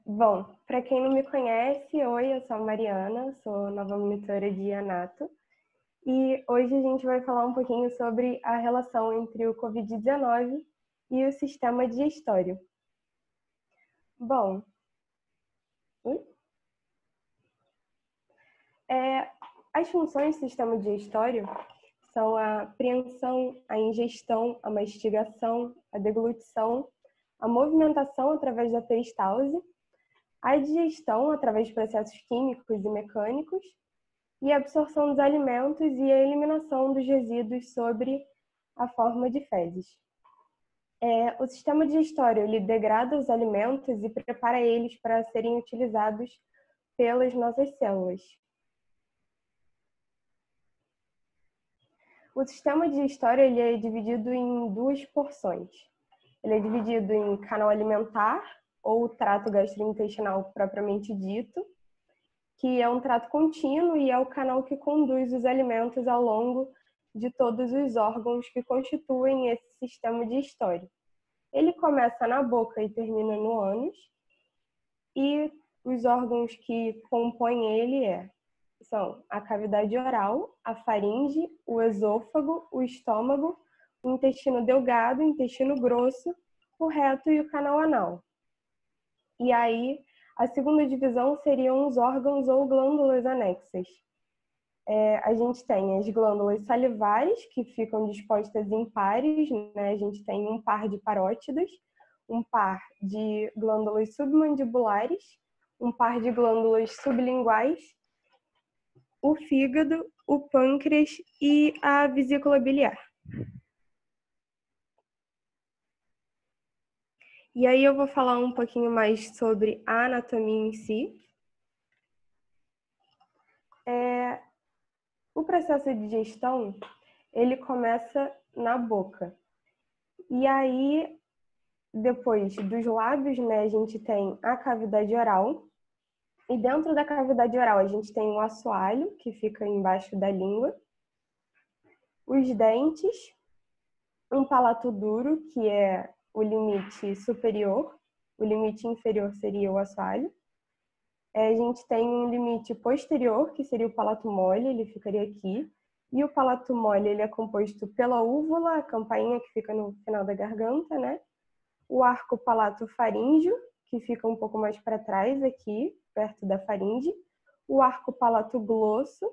Bom, para quem não me conhece, oi, eu sou a Mariana, sou nova monitora de Anato, e hoje a gente vai falar um pouquinho sobre a relação entre o Covid-19 e o sistema digestório. Bom, as funções do sistema digestório são a apreensão, a ingestão, a mastigação, a deglutição, a movimentação através da peristalse, a digestão através de processos químicos e mecânicos, e a absorção dos alimentos e a eliminação dos resíduos sobre a forma de fezes. O sistema digestório ele degrada os alimentos e prepara eles para serem utilizados pelas nossas células. O sistema digestório ele é dividido em duas porções. Ele é dividido em canal alimentar, ou trato gastrointestinal propriamente dito, que é um trato contínuo e é o canal que conduz os alimentos ao longo de todos os órgãos que constituem esse sistema digestório. Ele começa na boca e termina no ânus, e os órgãos que compõem ele são a cavidade oral, a faringe, o esôfago, o estômago, o intestino delgado, o intestino grosso, o reto e o canal anal. E aí, a segunda divisão seriam os órgãos ou glândulas anexas. A gente tem as glândulas salivares, que ficam dispostas em pares, né? A gente tem um par de parótidas, um par de glândulas submandibulares, um par de glândulas sublinguais, o fígado, o pâncreas e a vesícula biliar. E aí eu vou falar um pouquinho mais sobre a anatomia em si. O processo de digestão, ele começa na boca. E aí, depois dos lábios, né, a gente tem a cavidade oral. E dentro da cavidade oral, a gente tem o assoalho, que fica embaixo da língua. Os dentes, um palato duro, que é o limite superior. O limite inferior seria o assoalho. A gente tem um limite posterior, que seria o palato mole, ele ficaria aqui. E o palato mole ele é composto pela úvula, a campainha que fica no final da garganta, né? O arco palato faríngeo, que fica um pouco mais para trás aqui, perto da faringe. O arco palato glosso,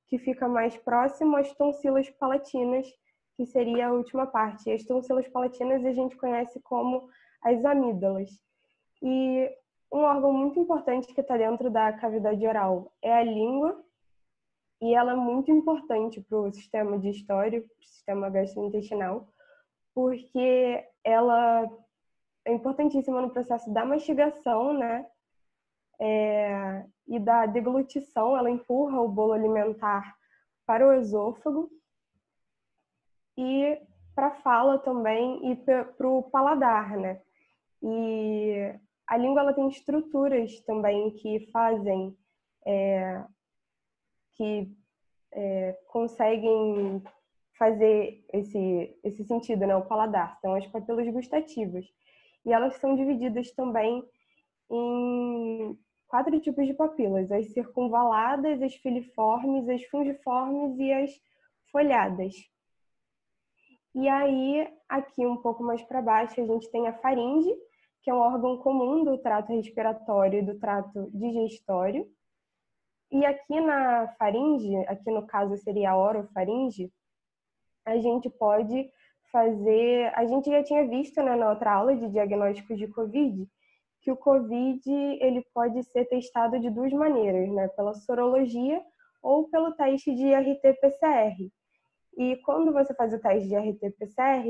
que fica mais próximo às tonsilas palatinas, que seria a última parte. E as tonsilas palatinas a gente conhece como as amígdalas. E um órgão muito importante que está dentro da cavidade oral é a língua, e ela é muito importante para o sistema digestório, para o sistema gastrointestinal, porque ela é importantíssima no processo da mastigação, né? E da deglutição, ela empurra o bolo alimentar para o esôfago e para a fala também e para o paladar, né? E a língua ela tem estruturas também que fazem, conseguem fazer esse sentido, né? O paladar, são as papilas gustativas. E elas são divididas também em 4 tipos de papilas: as circunvaladas, as filiformes, as fungiformes e as folhadas. E aí, aqui um pouco mais para baixo, a gente tem a faringe, que é um órgão comum do trato respiratório e do trato digestório. E aqui na faringe, aqui no caso seria a orofaringe, a gente pode fazer... A gente já tinha visto, né, na outra aula de diagnóstico de COVID, que o COVID ele pode ser testado de 2 maneiras, né? Pela sorologia ou pelo teste de RT-PCR. E quando você faz o teste de RT-PCR,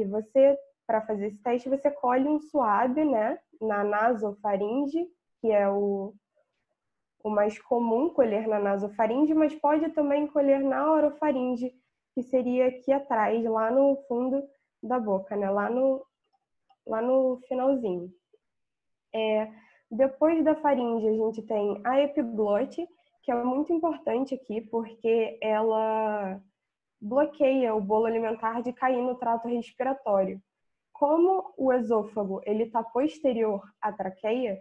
para fazer esse teste, você colhe um swab, né, na nasofaringe, que é o mais comum colher na nasofaringe, mas pode também colher na orofaringe, que seria aqui atrás, lá no fundo da boca, né, lá no finalzinho. Depois da faringe, a gente tem a epiglote, que é muito importante aqui, porque ela bloqueia o bolo alimentar de cair no trato respiratório. Como o esôfago ele está posterior à traqueia,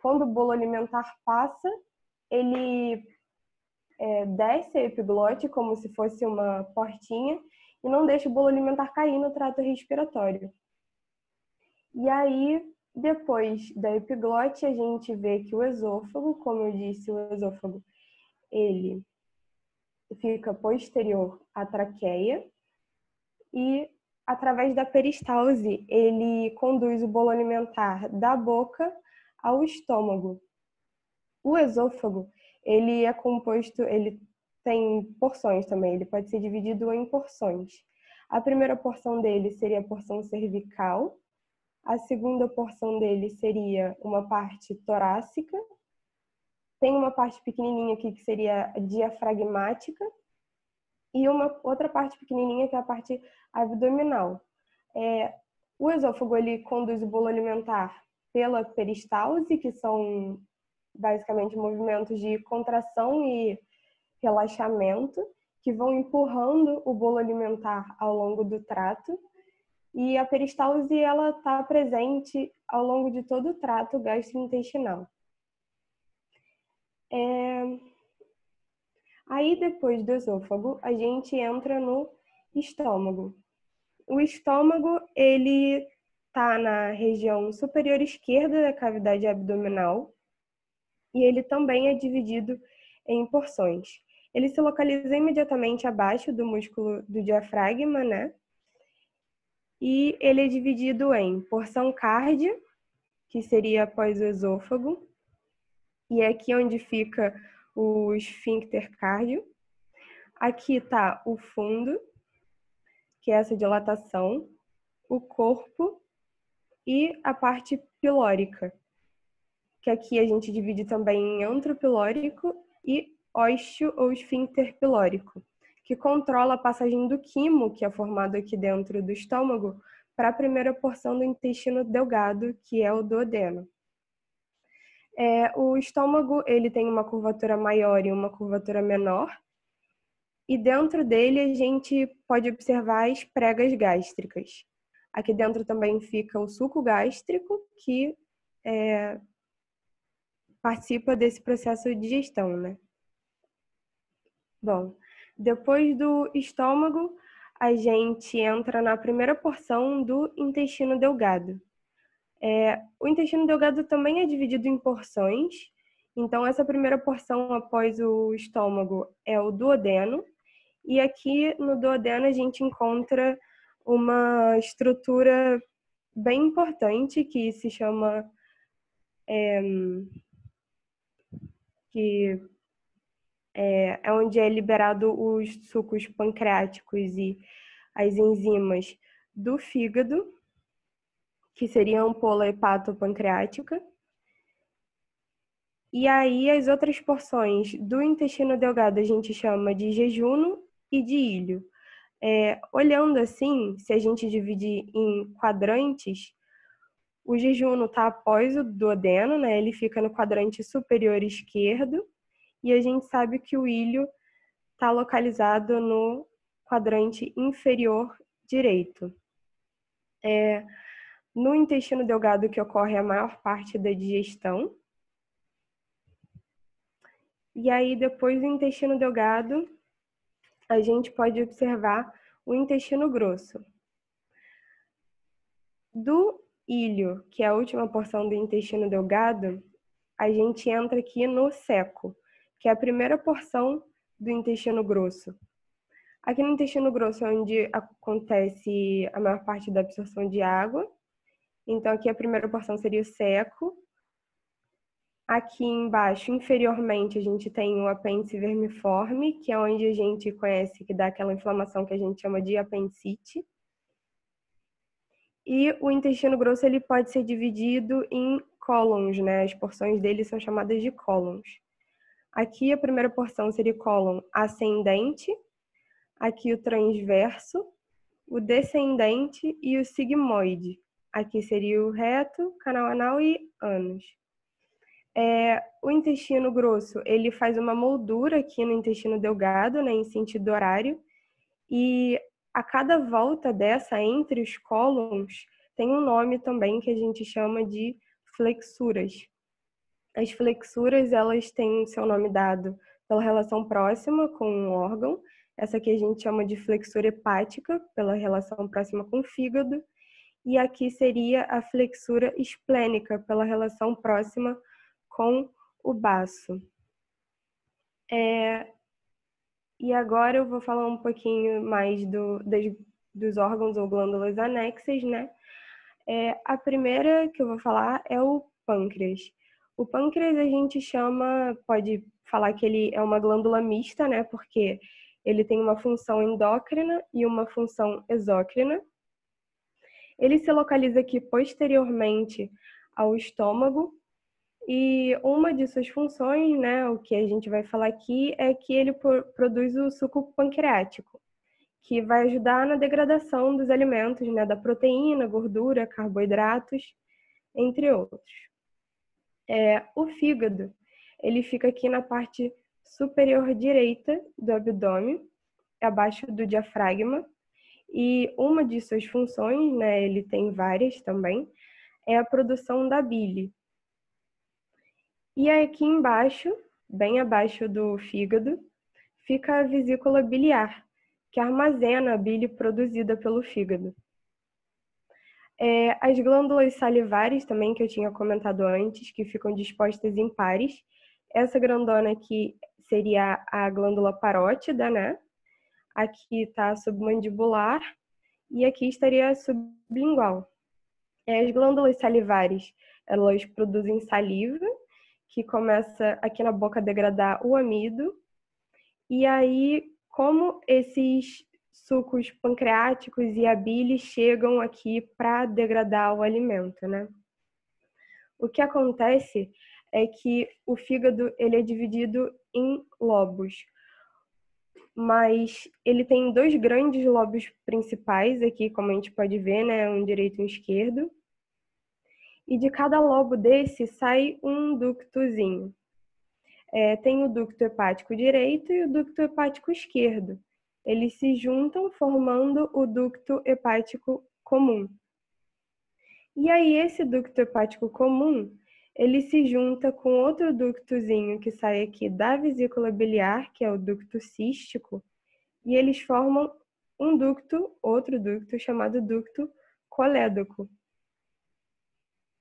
quando o bolo alimentar passa, ele desce a epiglote como se fosse uma portinha e não deixa o bolo alimentar cair no trato respiratório. E aí, depois da epiglote, a gente vê que o esôfago, como eu disse, o esôfago, ele fica posterior à traqueia e, através da peristalse, ele conduz o bolo alimentar da boca ao estômago. O esôfago, ele é composto, ele tem porções também, ele pode ser dividido em porções. A primeira porção dele seria a porção cervical, a segunda porção dele seria uma parte torácica, tem uma parte pequenininha aqui que seria diafragmática e uma outra parte pequenininha que é a parte abdominal. O esôfago, ele conduz o bolo alimentar pela peristalse, que são basicamente movimentos de contração e relaxamento, que vão empurrando o bolo alimentar ao longo do trato. E a peristalse, ela está presente ao longo de todo o trato gastrointestinal. Aí, depois do esôfago, a gente entra no estômago. O estômago, ele está na região superior esquerda da cavidade abdominal e ele também é dividido em porções. Ele se localiza imediatamente abaixo do músculo do diafragma, né? E ele é dividido em porção cárdia, que seria após o esôfago, e é aqui onde fica o esfíncter cárdio. Aqui está o fundo, que é essa dilatação, o corpo e a parte pilórica, que aqui a gente divide também em antropilórico e ósteo ou esfíncter pilórico, que controla a passagem do quimo, que é formado aqui dentro do estômago, para a primeira porção do intestino delgado, que é o duodeno. O estômago, ele tem uma curvatura maior e uma curvatura menor, e dentro dele a gente pode observar as pregas gástricas. Aqui dentro também fica o suco gástrico, que participa desse processo de digestão, né? Bom, depois do estômago, a gente entra na primeira porção do intestino delgado. O intestino delgado também é dividido em porções. Então, essa primeira porção após o estômago é o duodeno. E aqui no duodeno a gente encontra uma estrutura bem importante que se chama é onde é liberado os sucos pancreáticos e as enzimas do fígado, que seria a ampola hepatopancreática. E aí as outras porções do intestino delgado a gente chama de jejuno e de ilho. Olhando assim, se a gente dividir em quadrantes, o jejuno está após o duodeno, né? Ele fica no quadrante superior esquerdo, e a gente sabe que o ilho está localizado no quadrante inferior direito. No intestino delgado que ocorre a maior parte da digestão. E aí, depois do intestino delgado, a gente pode observar o intestino grosso. Do ilho, que é a última porção do intestino delgado, a gente entra aqui no seco, que é a primeira porção do intestino grosso. Aqui no intestino grosso é onde acontece a maior parte da absorção de água. Então, aqui a primeira porção seria o seco. Aqui embaixo, inferiormente, a gente tem o apêndice vermiforme, que é onde a gente conhece que dá aquela inflamação que a gente chama de apendicite. E o intestino grosso, ele pode ser dividido em cólons, né? As porções dele são chamadas de cólons. Aqui a primeira porção seria o cólon ascendente, aqui o transverso, o descendente e o sigmoide. Aqui seria o reto, canal anal e ânus. O intestino grosso, ele faz uma moldura aqui no intestino delgado, né, em sentido horário, e a cada volta dessa entre os cólons tem um nome também que a gente chama de flexuras. As flexuras, elas têm seu nome dado pela relação próxima com um órgão. Essa aqui a gente chama de flexura hepática, pela relação próxima com o fígado. E aqui seria a flexura esplênica, pela relação próxima com o baço. E agora eu vou falar um pouquinho mais dos órgãos ou glândulas anexas, né? A primeira que eu vou falar é o pâncreas. O pâncreas a gente pode falar que ele é uma glândula mista, né? Porque ele tem uma função endócrina e uma função exócrina. Ele se localiza aqui posteriormente ao estômago e uma de suas funções, né, o que a gente vai falar aqui, é que ele produz o suco pancreático, que vai ajudar na degradação dos alimentos, né, da proteína, gordura, carboidratos, entre outros. O fígado, ele fica aqui na parte superior direita do abdômen, abaixo do diafragma, e uma de suas funções, né, ele tem várias também, é a produção da bile. E aqui embaixo, bem abaixo do fígado, fica a vesícula biliar, que armazena a bile produzida pelo fígado. As glândulas salivares também, que eu tinha comentado antes, que ficam dispostas em pares. Essa grandona aqui seria a glândula parótida, né? Aqui está a submandibular e aqui estaria a sublingual. As glândulas salivares, elas produzem saliva, que começa aqui na boca a degradar o amido. E aí, como esses sucos pancreáticos e a bile chegam aqui para degradar o alimento, né? O que acontece é que o fígado ele é dividido em lobos, mas ele tem dois grandes lobos principais aqui, como a gente pode ver, né? Um direito e um esquerdo. E de cada lobo desse sai um ductozinho. Tem o ducto hepático direito e o ducto hepático esquerdo. Eles se juntam formando o ducto hepático comum. E aí esse ducto hepático comum, ele se junta com outro ductozinho que sai aqui da vesícula biliar, que é o ducto cístico, e eles formam outro ducto chamado ducto colédoco.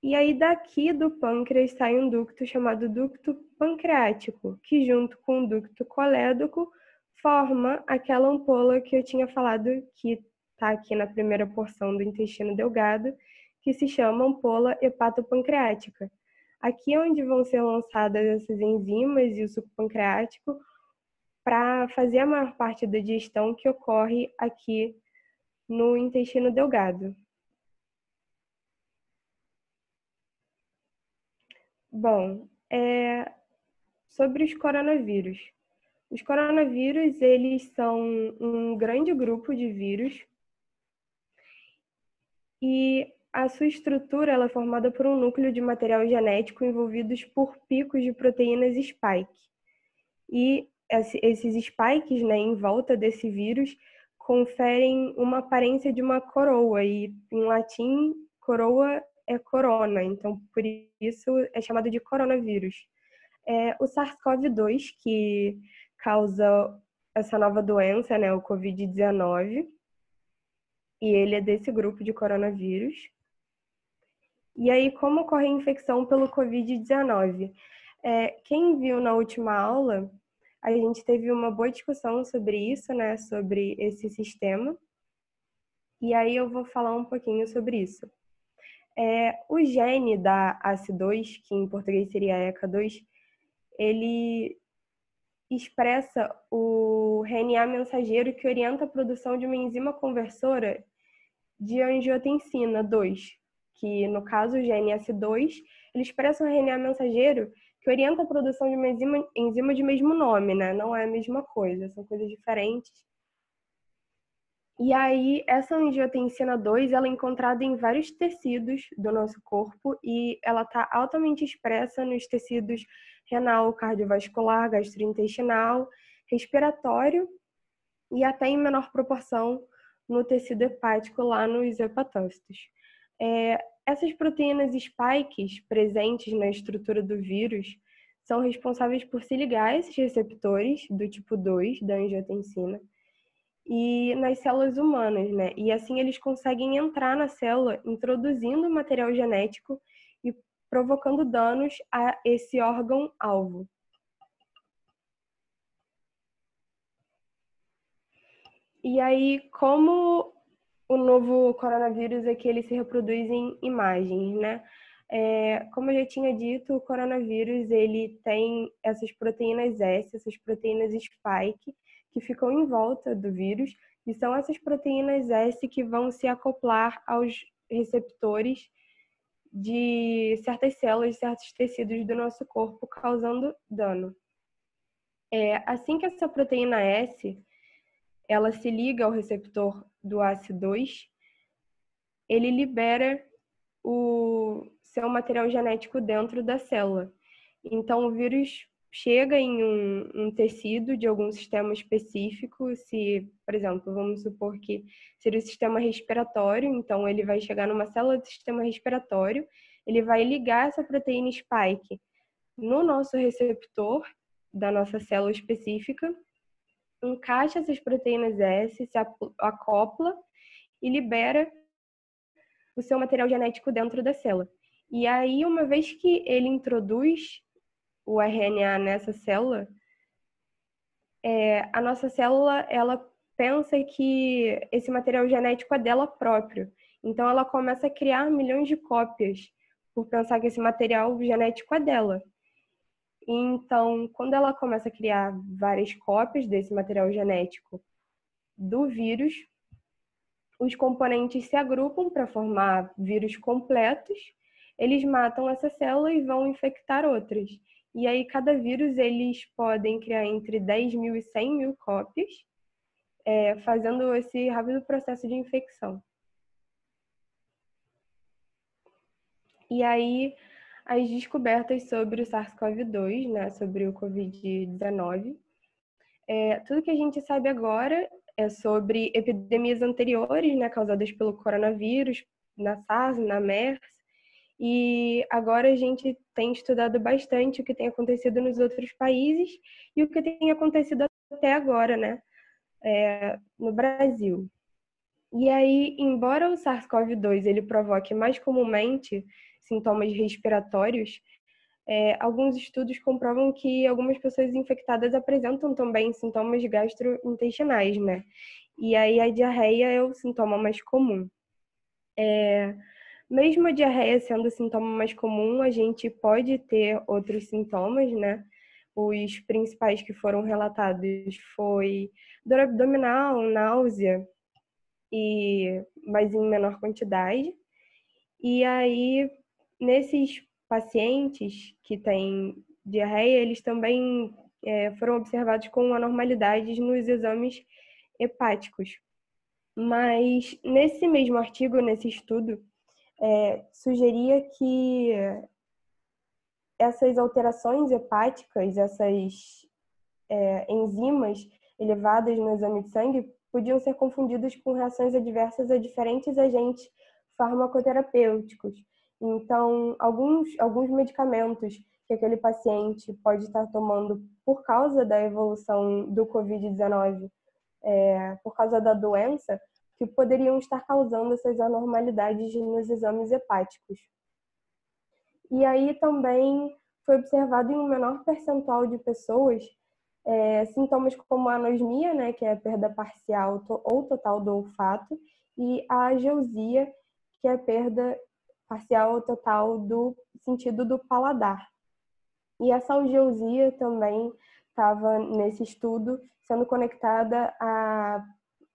E aí daqui do pâncreas sai um ducto chamado ducto pancreático, que junto com o ducto colédoco forma aquela ampola que eu tinha falado que está aqui na primeira porção do intestino delgado, que se chama ampola hepatopancreática. Aqui é onde vão ser lançadas essas enzimas e o suco pancreático para fazer a maior parte da digestão que ocorre aqui no intestino delgado. Bom, sobre os coronavírus. Os coronavírus, eles são um grande grupo de vírus e a sua estrutura ela é formada por um núcleo de material genético envolvidos por picos de proteínas spike. E esses spikes, né, em volta desse vírus, conferem uma aparência de uma coroa, e em latim, coroa é corona, então por isso é chamado de coronavírus. O SARS-CoV-2, que causa essa nova doença, né, o Covid-19, e ele é desse grupo de coronavírus. E aí, como ocorre a infecção pelo Covid-19? Quem viu na última aula, a gente teve uma boa discussão sobre isso, né, sobre esse sistema, e aí eu vou falar um pouquinho sobre isso. O gene da ACE2, que em português seria ECA2, ele expressa o RNA mensageiro que orienta a produção de uma enzima conversora de angiotensina 2, que no caso o GNS2, ele expressa um RNA mensageiro que orienta a produção de uma enzima de mesmo nome, né? Não é a mesma coisa, são coisas diferentes. E aí, essa angiotensina 2, ela é encontrada em vários tecidos do nosso corpo e ela está altamente expressa nos tecidos renal, cardiovascular, gastrointestinal, respiratório e até em menor proporção no tecido hepático lá nos hepatócitos. Essas proteínas spikes presentes na estrutura do vírus são responsáveis por se ligar a esses receptores do tipo 2 da angiotensina e nas células humanas, né? E assim eles conseguem entrar na célula introduzindo material genético e provocando danos a esse órgão-alvo. E aí, como o novo coronavírus é que ele se reproduz em imagens, né? Como eu já tinha dito, o coronavírus ele tem essas proteínas S, essas proteínas spike, que ficam em volta do vírus, e são essas proteínas S que vão se acoplar aos receptores de certas células, certos tecidos do nosso corpo, causando dano. Assim que essa proteína S ela se liga ao receptor do ACE2, ele libera o seu material genético dentro da célula. Então, o vírus chega em um tecido de algum sistema específico, se, por exemplo, vamos supor que seria o sistema respiratório, então ele vai chegar numa célula do sistema respiratório, ele vai ligar essa proteína spike no nosso receptor da nossa célula específica, encaixa essas proteínas S, se acopla e libera o seu material genético dentro da célula. E aí, uma vez que ele introduz o RNA nessa célula, a nossa célula, ela pensa que esse material genético é dela próprio. Então, ela começa a criar milhões de cópias por pensar que esse material genético é dela. Então, quando ela começa a criar várias cópias desse material genético do vírus, os componentes se agrupam para formar vírus completos, eles matam essa célula e vão infectar outras. E aí, cada vírus, eles podem criar entre 10.000 e 100.000 cópias, fazendo esse rápido processo de infecção. E aí, as descobertas sobre o SARS-CoV-2, né, sobre o Covid-19, tudo que a gente sabe agora é sobre epidemias anteriores, né, causadas pelo coronavírus, na SARS, na MERS, e agora a gente tem estudado bastante o que tem acontecido nos outros países e o que tem acontecido até agora, né, no Brasil. E aí, embora o SARS-CoV-2 ele provoque mais comumente sintomas respiratórios, alguns estudos comprovam que algumas pessoas infectadas apresentam também sintomas gastrointestinais, né? E aí a diarreia é o sintoma mais comum. Mesmo a diarreia sendo o sintoma mais comum, a gente pode ter outros sintomas, né? Os principais que foram relatados foi dor abdominal, náusea, mas em menor quantidade. E aí, nesses pacientes que têm diarreia, eles também foram observados com anormalidades nos exames hepáticos. Mas nesse mesmo artigo, nesse estudo, sugeria que essas alterações hepáticas, essas enzimas elevadas no exame de sangue, podiam ser confundidas com reações adversas a diferentes agentes farmacoterapêuticos. Então, alguns medicamentos que aquele paciente pode estar tomando por causa da evolução do Covid-19, por causa da doença, que poderiam estar causando essas anormalidades nos exames hepáticos. E aí também foi observado em um menor percentual de pessoas sintomas como a anosmia, né, que é a perda parcial ou total do olfato, e a ageusia, que é a perda parcial ou total do sentido do paladar. E essa ageusia também estava nesse estudo sendo conectada à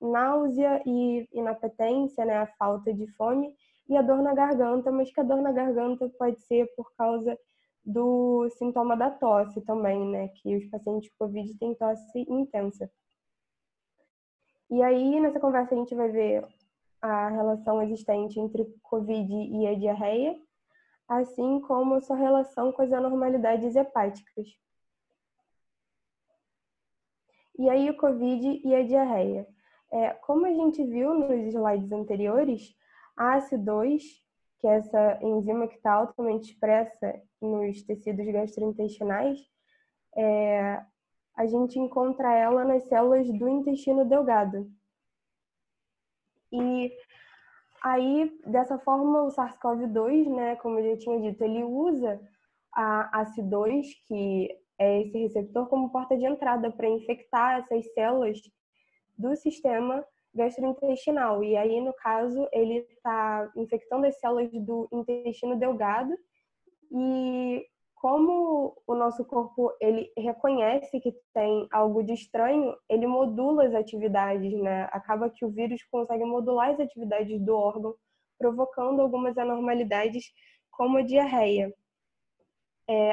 náusea e inapetência, né, a falta de fome, e a dor na garganta, mas que a dor na garganta pode ser por causa do sintoma da tosse também, né, que os pacientes de Covid têm tosse intensa. E aí, nessa conversa, a gente vai ver a relação existente entre Covid e a diarreia, assim como a sua relação com as anormalidades hepáticas. E aí, o Covid e a diarreia. Como a gente viu nos slides anteriores, a ACE2 que é essa enzima que está altamente expressa nos tecidos gastrointestinais, a gente encontra ela nas células do intestino delgado. E aí, dessa forma, o SARS-CoV-2, né, como eu já tinha dito, ele usa a ACE2, que é esse receptor, como porta de entrada para infectar essas células do sistema gastrointestinal. E aí, no caso, ele está infectando as células do intestino delgado. E como o nosso corpo ele reconhece que tem algo de estranho, ele modula as atividades, né? Acaba que o vírus consegue modular as atividades do órgão, provocando algumas anormalidades, como a diarreia.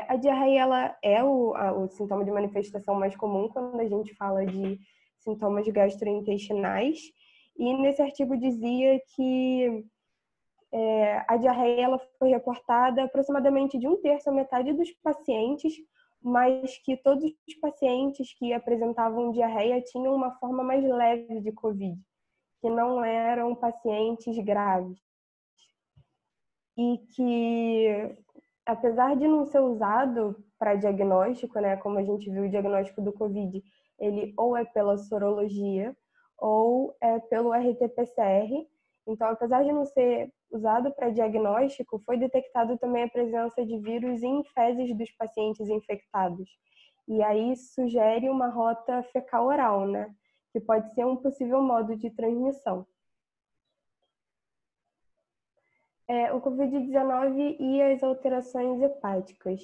A diarreia ela é o sintoma de manifestação mais comum quando a gente fala de sintomas gastrointestinais. E nesse artigo dizia que a diarreia ela foi reportada aproximadamente de 1/3 a metade dos pacientes, mas que todos os pacientes que apresentavam diarreia tinham uma forma mais leve de COVID, que não eram pacientes graves. E que, apesar de não ser usado para diagnóstico, né, como a gente viu o diagnóstico do COVID, ele ou é pela sorologia ou é pelo RT-PCR. Então, apesar de não ser usado para diagnóstico, foi detectado também a presença de vírus em fezes dos pacientes infectados. E aí sugere uma rota fecal-oral, né, que pode ser um possível modo de transmissão. O Covid-19 e as alterações hepáticas.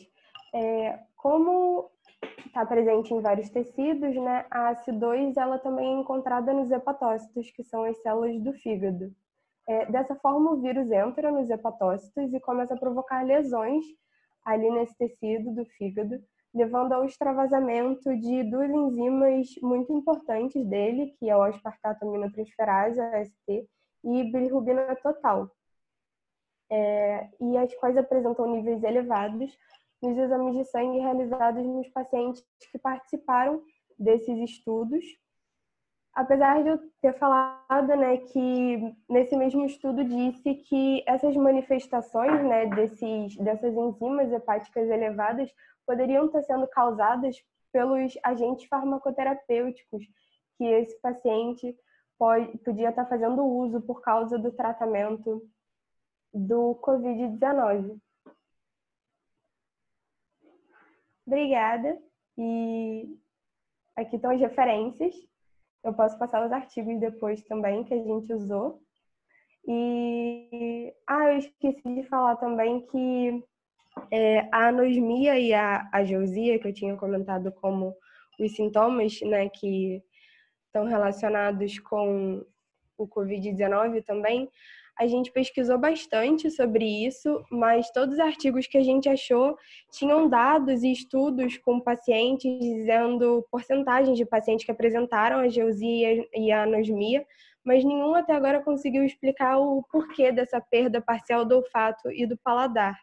Como está presente em vários tecidos, né, a ACE2 ela também é encontrada nos hepatócitos, que são as células do fígado. Dessa forma, o vírus entra nos hepatócitos e começa a provocar lesões ali nesse tecido do fígado, levando ao extravasamento de duas enzimas muito importantes dele, que é o aspartato aminotransferase, AST, e bilirrubina total. E as quais apresentam níveis elevados nos exames de sangue realizados nos pacientes que participaram desses estudos. Apesar de eu ter falado, né, que nesse mesmo estudo disse que essas manifestações, né, dessas enzimas hepáticas elevadas poderiam estar sendo causadas pelos agentes farmacoterapêuticos que esse paciente podia estar fazendo uso por causa do tratamento do Covid-19. Obrigada. E aqui estão as referências. Eu posso passar os artigos depois também que a gente usou. E eu esqueci de falar também que a anosmia e a ageusia, que eu tinha comentado como os sintomas, né, que estão relacionados com o Covid-19 também, a gente pesquisou bastante sobre isso, mas todos os artigos que a gente achou tinham dados e estudos com pacientes dizendo porcentagens de pacientes que apresentaram a ageusia e a anosmia, mas nenhum até agora conseguiu explicar o porquê dessa perda parcial do olfato e do paladar.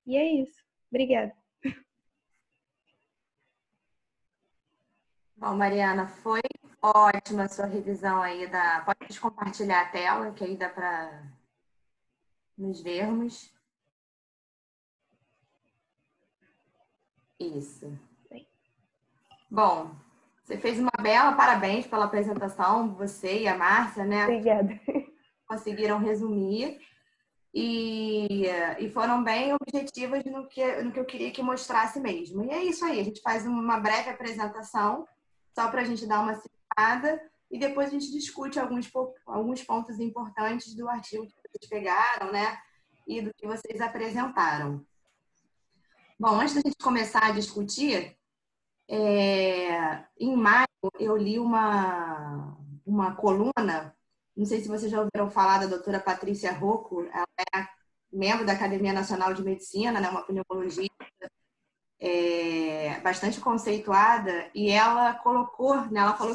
E é isso. Obrigada. Bom, Mariana, foi ótima a sua revisão aí Pode compartilhar a tela, que aí dá para nos vermos. Isso. Bom, você fez uma bela, parabéns pela apresentação, você e a Márcia, né? Obrigada. Conseguiram resumir e foram bem objetivas no que eu queria que mostrasse mesmo. E é isso aí, a gente faz uma breve apresentação, só para a gente dar uma citada, e depois a gente discute alguns pontos importantes do artigo que vocês pegaram, né? E do que vocês apresentaram. Bom, antes da gente começar a discutir, em maio eu li uma coluna, não sei se vocês já ouviram falar da doutora Patrícia Rocco, ela é membro da Academia Nacional de Medicina, né, uma pneumologista bastante conceituada, e ela falou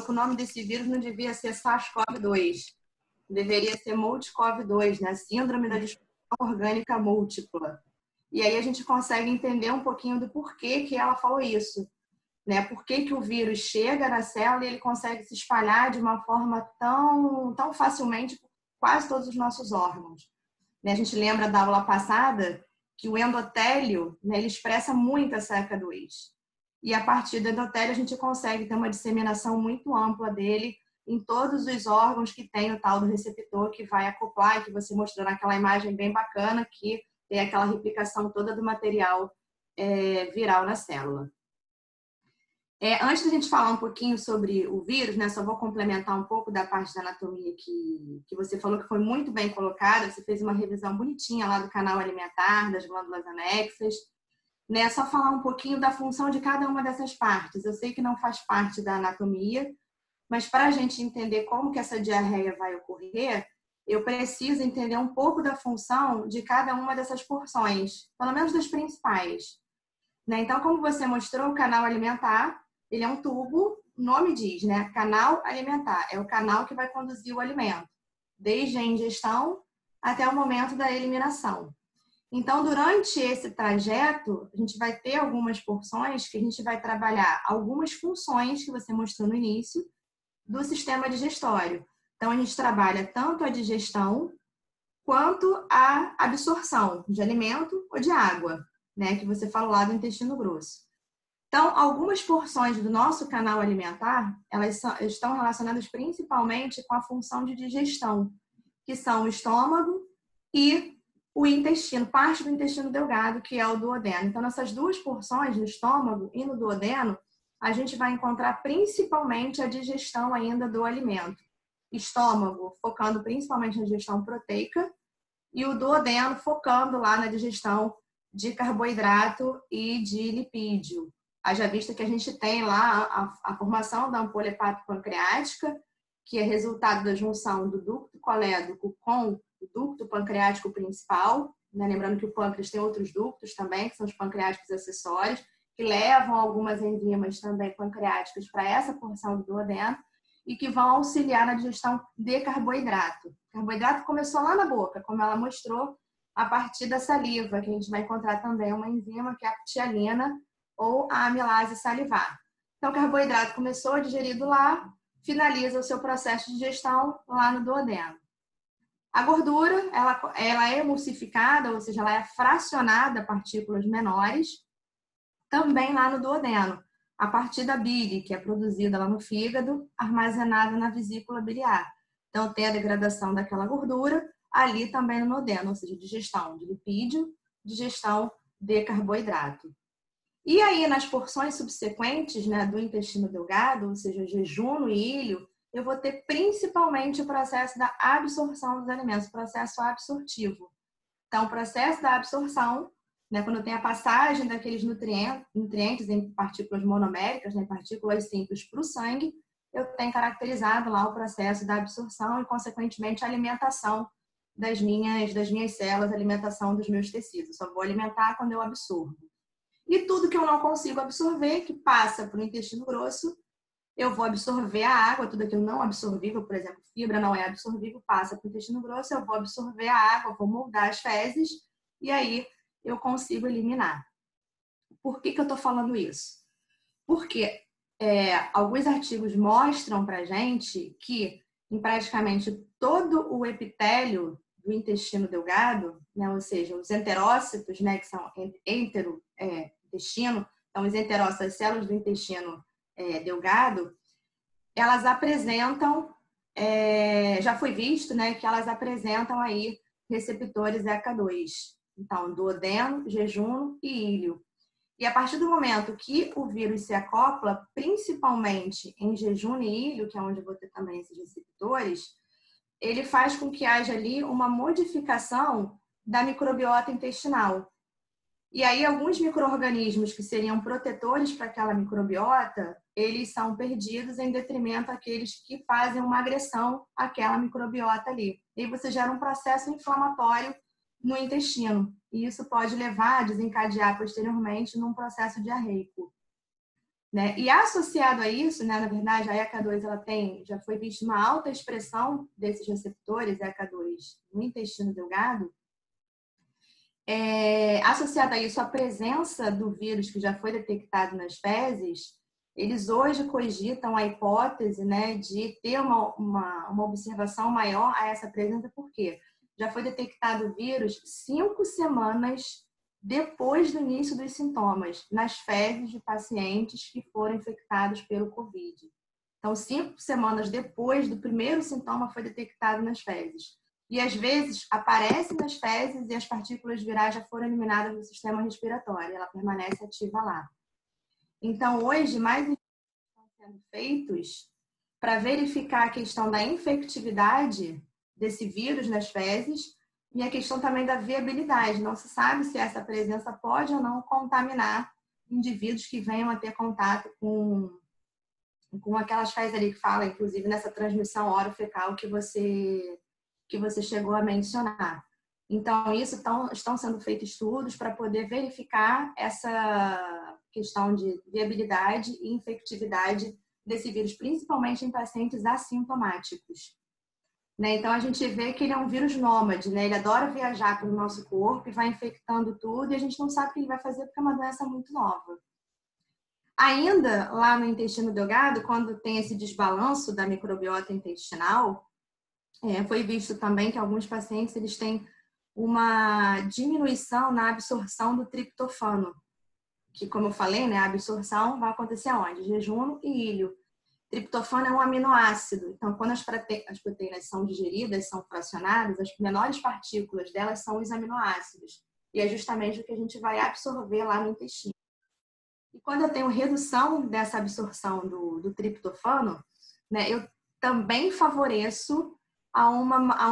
que o nome desse vírus não devia ser SARS-CoV-2, deveria ser MULTI-CoV-2, né, Síndrome da Disfunção Orgânica Múltipla. E aí a gente consegue entender um pouquinho do porquê que ela falou isso. Né? Por que o vírus chega na célula e ele consegue se espalhar de uma forma tão facilmente por quase todos os nossos órgãos? né? A gente lembra da aula passada que o endotélio, né, ele expressa muito essa ECA2. E a partir do endotélio a gente consegue ter uma disseminação muito ampla dele em todos os órgãos que tem o tal do receptor que vai acoplar, que você mostrou naquela imagem bem bacana, que tem aquela replicação toda do material viral na célula. Antes da gente falar um pouquinho sobre o vírus, né, só vou complementar um pouco da parte da anatomia que você falou, que foi muito bem colocada. Você fez uma revisão bonitinha lá do canal alimentar, das glândulas anexas. Né, só falar um pouquinho da função de cada uma dessas partes. Eu sei que não faz parte da anatomia, mas para a gente entender como que essa diarreia vai ocorrer, eu preciso entender um pouco da função de cada uma dessas porções, pelo menos das principais. Né? Então, como você mostrou, o canal alimentar, ele é um tubo, o nome diz, né? Canal alimentar, é o canal que vai conduzir o alimento, desde a ingestão até o momento da eliminação. Então, durante esse trajeto, a gente vai ter algumas porções que a gente vai trabalhar algumas funções que você mostrou no início do sistema digestório. Então, a gente trabalha tanto a digestão quanto a absorção de alimento ou de água, né, que você falou lá do intestino grosso. Então, algumas porções do nosso canal alimentar, elas estão relacionadas principalmente com a função de digestão, que são o estômago e o intestino, parte do intestino delgado, que é o duodeno. Então, nessas duas porções, no estômago e no duodeno, a gente vai encontrar principalmente a digestão ainda do alimento. Estômago, focando principalmente na digestão proteica, e o duodeno, focando lá na digestão de carboidrato e de lipídio. Haja vista que a gente tem lá a formação da ampolha hepatopancreática, que é resultado da junção do ducto colédoco com o ducto pancreático principal, né? Lembrando que o pâncreas tem outros ductos também, que são os pancreáticos acessórios, que levam algumas enzimas também pancreáticas para essa porção do duodeno e que vão auxiliar na digestão de carboidrato. O carboidrato começou lá na boca, como ela mostrou, a partir da saliva, que a gente vai encontrar também uma enzima que é a ptialina ou a amilase salivar. Então, o carboidrato começou digerido lá, finaliza o seu processo de digestão lá no duodeno. A gordura, ela é emulsificada, ou seja, ela é fracionada a partículas menores, também lá no duodeno, a partir da bile, que é produzida lá no fígado, armazenada na vesícula biliar. Então, tem a degradação daquela gordura ali também no duodeno, ou seja, digestão de lipídio, digestão de carboidrato. E aí, nas porções subsequentes, né, do intestino delgado, ou seja, jejum e ilho, eu vou ter principalmente o processo da absorção dos alimentos, o processo absortivo. Então, o processo da absorção, né, quando tem a passagem daqueles nutrientes em partículas monoméricas, né, partículas simples para o sangue, eu tenho caracterizado lá o processo da absorção e, consequentemente, a alimentação das minhas células, a alimentação dos meus tecidos. Eu só vou alimentar quando eu absorvo. E tudo que eu não consigo absorver, que passa para o intestino grosso, eu vou absorver a água, tudo aquilo não absorvível, por exemplo, fibra não é absorvível, passa para o intestino grosso, eu vou absorver a água, vou moldar as fezes e aí eu consigo eliminar. Por que eu estou falando isso? Porque alguns artigos mostram para a gente que em praticamente todo o epitélio do intestino delgado, né, ou seja, os enterócitos, né, que são intestino, então os enterócitos, as células do intestino delgado, elas apresentam, já foi visto, né, que elas apresentam aí receptores ECA2. Então, duodeno, jejum e ilho. E a partir do momento que o vírus se acopla, principalmente em jejum e ilho, que é onde eu vou ter também esses receptores, ele faz com que haja ali uma modificação da microbiota intestinal. E aí, alguns micro-organismos que seriam protetores para aquela microbiota, eles são perdidos em detrimento daqueles que fazem uma agressão àquela microbiota ali. E aí você gera um processo inflamatório no intestino. E isso pode levar a desencadear posteriormente num processo diarreico. Né? E associado a isso, né, na verdade, a ECA2 já foi vista uma alta expressão desses receptores ECA2 no intestino delgado. Associado a isso, a presença do vírus que já foi detectado nas fezes, eles hoje cogitam a hipótese, né, de ter uma observação maior a essa presença, por quê? já foi detectado o vírus 5 semanas depois do início dos sintomas, nas fezes de pacientes que foram infectados pelo Covid. Então, 5 semanas depois do primeiro sintoma foi detectado nas fezes. E, às vezes, aparece nas fezes e as partículas virais já foram eliminadas do sistema respiratório. Ela permanece ativa lá. Então, hoje, mais estudos estão sendo feitos para verificar a questão da infectividade desse vírus nas fezes e a questão também da viabilidade. Não se sabe se essa presença pode ou não contaminar indivíduos que venham a ter contato com aquelas fezes ali que fala, inclusive, nessa transmissão orofecal que você chegou a mencionar. Então, estão sendo feitos estudos para poder verificar essa questão de viabilidade e infectividade desse vírus, principalmente em pacientes assintomáticos. Né? Então, a gente vê que ele é um vírus nômade, né? Ele adora viajar pelo nosso corpo e vai infectando tudo, e a gente não sabe o que ele vai fazer porque é uma doença muito nova. Ainda lá no intestino delgado, quando tem esse desbalanço da microbiota intestinal, foi visto também que alguns pacientes eles têm uma diminuição na absorção do triptofano, que, como eu falei, né, a absorção vai acontecer onde? Jejum e ilho. Triptofano é um aminoácido, então quando as proteínas são digeridas, são fracionadas, as menores partículas delas são os aminoácidos, e é justamente o que a gente vai absorver lá no intestino. E quando eu tenho redução dessa absorção do triptofano, né, eu também favoreço a um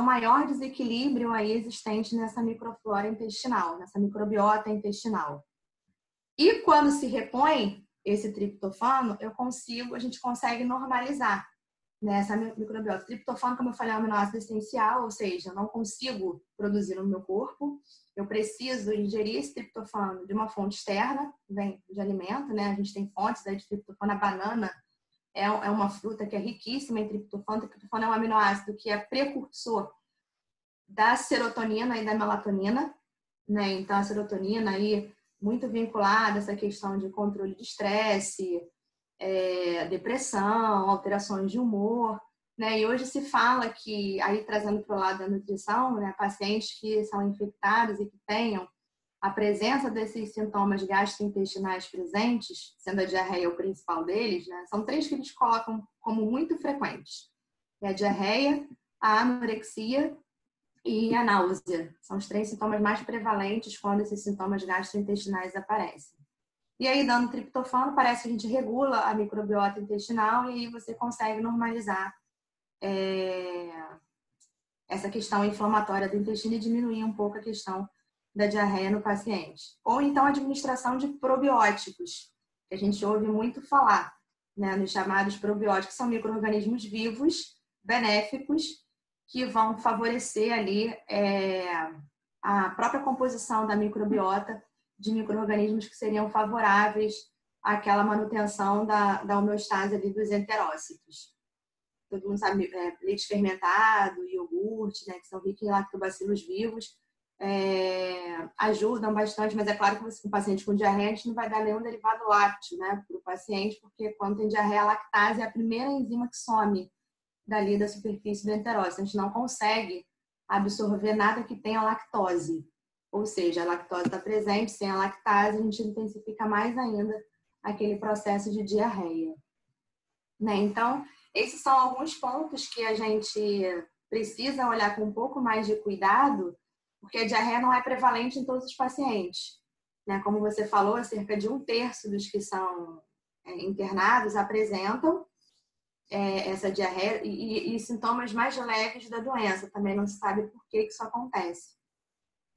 maior desequilíbrio aí existente nessa microflora intestinal, nessa microbiota intestinal. E quando se repõe esse triptofano, a gente consegue normalizar, né, essa microbiota. O triptofano, como eu falei, é um aminoácido essencial, ou seja, eu não consigo produzir no meu corpo, eu preciso ingerir esse triptofano de uma fonte externa, vem de alimento, né? A gente tem fontes de triptofano, a banana é uma fruta que é riquíssima em triptofano. O triptofano é um aminoácido que é precursor da serotonina e da melatonina, né? Então, a serotonina aí muito vinculada a essa questão de controle de estresse, depressão, alterações de humor, né? E hoje se fala que, aí trazendo para o lado da nutrição, né, pacientes que são infectados e que tenham a presença desses sintomas gastrointestinais presentes, sendo a diarreia o principal deles, né, são 3 que eles colocam como muito frequentes. É a diarreia, a anorexia e a náusea. São os 3 sintomas mais prevalentes quando esses sintomas gastrointestinais aparecem. E aí, dando triptofano, parece que a gente regula a microbiota intestinal e aí você consegue normalizar essa questão inflamatória do intestino e diminuir um pouco a questão da diarreia no paciente. Ou então a administração de probióticos, que a gente ouve muito falar, né, nos chamados probióticos, que são micro-organismos vivos, benéficos, que vão favorecer ali a própria composição da microbiota de micro-organismos que seriam favoráveis àquela manutenção da homeostase ali dos enterócitos. Todo mundo sabe, leite fermentado, iogurte, né, que são ricos em lactobacilos vivos, ajudam bastante, mas é claro que um paciente com diarreia, a gente não vai dar nenhum derivado lácteo, né, para o paciente, porque quando tem diarreia, a lactase é a primeira enzima que some dali da superfície do enterócito. A gente não consegue absorver nada que tenha lactose. Ou seja, a lactose está presente, sem a lactase, a gente intensifica mais ainda aquele processo de diarreia. Né? Então, esses são alguns pontos que a gente precisa olhar com um pouco mais de cuidado, porque a diarreia não é prevalente em todos os pacientes. Né? Como você falou, cerca de 1/3 dos que são internados apresentam essa diarreia e sintomas mais leves da doença. Também não se sabe por que isso acontece.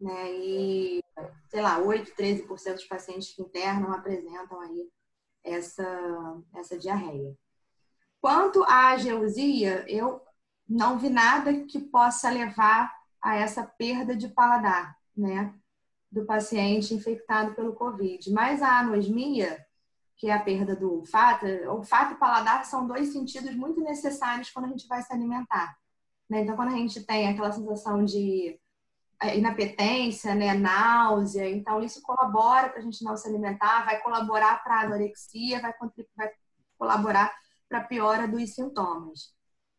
Né? E, sei lá, 8-13% dos pacientes que internam apresentam aí essa diarreia. Quanto à ageusia, eu não vi nada que possa levar a essa perda de paladar, né, do paciente infectado pelo Covid. Mas a anosmia, que é a perda do olfato e paladar são 2 sentidos muito necessários quando a gente vai se alimentar. Né? Então, quando a gente tem aquela sensação de inapetência, né, náusea, então isso colabora para a gente não se alimentar, vai colaborar para a anorexia, vai colaborar para a piora dos sintomas.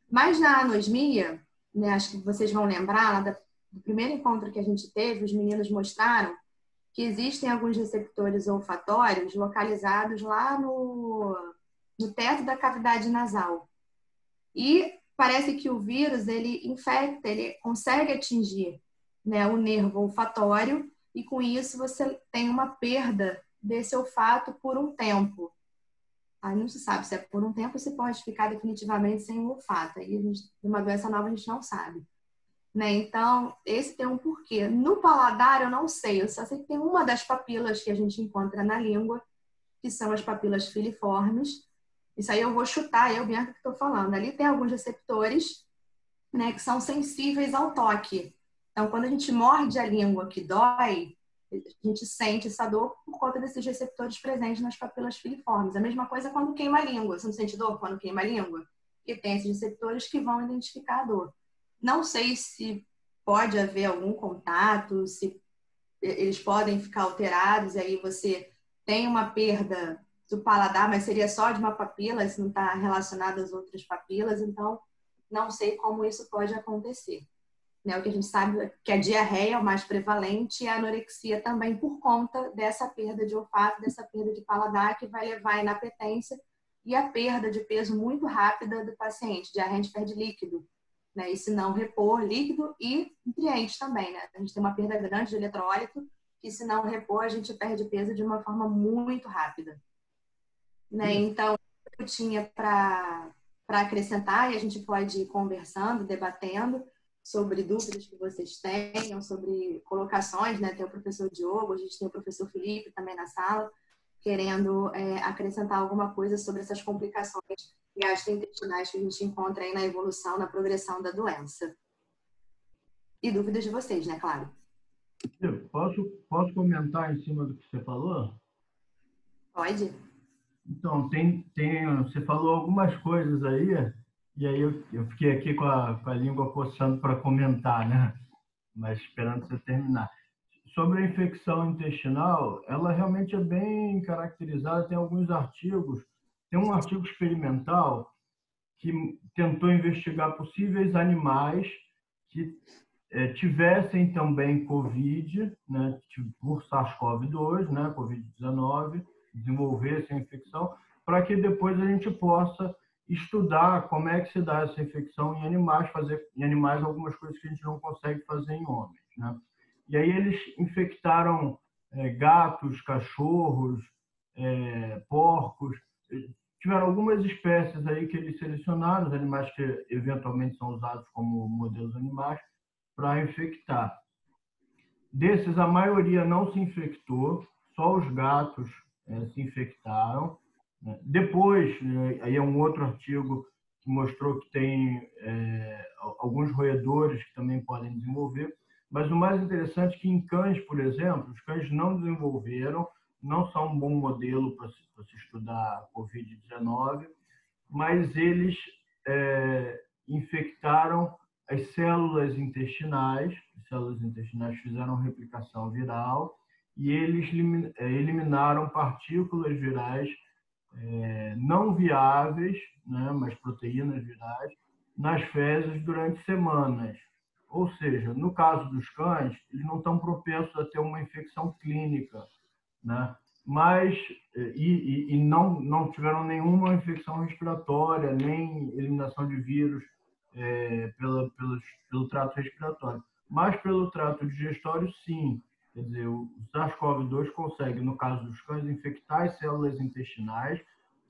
Mas na anosmia, né, acho que vocês vão lembrar lá do primeiro encontro que a gente teve, os meninos mostraram que existem alguns receptores olfatórios localizados lá no teto da cavidade nasal. E parece que o vírus, ele infecta, ele consegue atingir, né, o nervo olfatório e com isso você tem uma perda desse olfato por um tempo. Aí não se sabe se é por um tempo ou se pode ficar definitivamente sem o olfato. Aí uma doença nova a gente não sabe. Né? Então, esse tem um porquê. No paladar, eu não sei. Eu só sei que tem uma das papilas que a gente encontra na língua, que são as papilas filiformes. Isso aí eu vou chutar, eu, Bianca, que estou falando. Ali tem alguns receptores, né, que são sensíveis ao toque. Então, quando a gente morde a língua que dói, a gente sente essa dor por conta desses receptores presentes nas papilas filiformes. A mesma coisa quando queima a língua. Você não sente dor quando queima a língua? Porque tem esses receptores que vão identificar a dor. Não sei se pode haver algum contato, se eles podem ficar alterados, e aí você tem uma perda do paladar, mas seria só de uma papila, isso não está relacionado às outras papilas, então não sei como isso pode acontecer. Né? O que a gente sabe é que a diarreia é o mais prevalente e a anorexia também por conta dessa perda de olfato, dessa perda de paladar, que vai levar à inapetência e a perda de peso muito rápida do paciente. Diarreia a gente perde líquido. Né, e se não repor líquido e nutrientes também, né? A gente tem uma perda grande de eletrólito e se não repor a gente perde peso de uma forma muito rápida, né? Então eu tinha para acrescentar e a gente pode ir conversando, debatendo sobre dúvidas que vocês tenham, sobre colocações, né? Tem o professor Diogo, a gente tem o professor Felipe também na sala querendo acrescentar alguma coisa sobre essas complicações gastrointestinais que a gente encontra aí na evolução, na progressão da doença. E dúvidas de vocês, né, claro. Eu posso comentar em cima do que você falou? Pode. Então, você falou algumas coisas aí, e aí eu fiquei aqui com a língua coçando para comentar, né? Mas esperando você terminar. Sobre a infecção intestinal, ela realmente é bem caracterizada, tem alguns artigos. Tem um artigo experimental que tentou investigar possíveis animais que tivessem também COVID, né, por SARS-CoV-2, né, COVID-19, desenvolvessem a infecção, para que depois a gente possa estudar como é que se dá essa infecção em animais, fazer em animais algumas coisas que a gente não consegue fazer em homens, né? E aí eles infectaram gatos, cachorros, porcos. Tiveram algumas espécies aí que eles selecionaram, os animais que eventualmente são usados como modelos animais, para infectar. Desses, a maioria não se infectou, só os gatos se infectaram. Depois, aí é um outro artigo que mostrou que tem alguns roedores que também podem desenvolver, mas o mais interessante é que em cães, por exemplo, os cães não desenvolveram, não são um bom modelo para se estudar a COVID-19, mas eles infectaram as células intestinais fizeram replicação viral e eles eliminaram partículas virais não viáveis, né, mas proteínas virais, nas fezes durante semanas. Ou seja, no caso dos cães, eles não estão propensos a ter uma infecção clínica, né? Mas não tiveram nenhuma infecção respiratória, nem eliminação de vírus pelo trato respiratório. Mas pelo trato digestório, sim. Quer dizer, o SARS-CoV-2 consegue, no caso dos cães, infectar as células intestinais,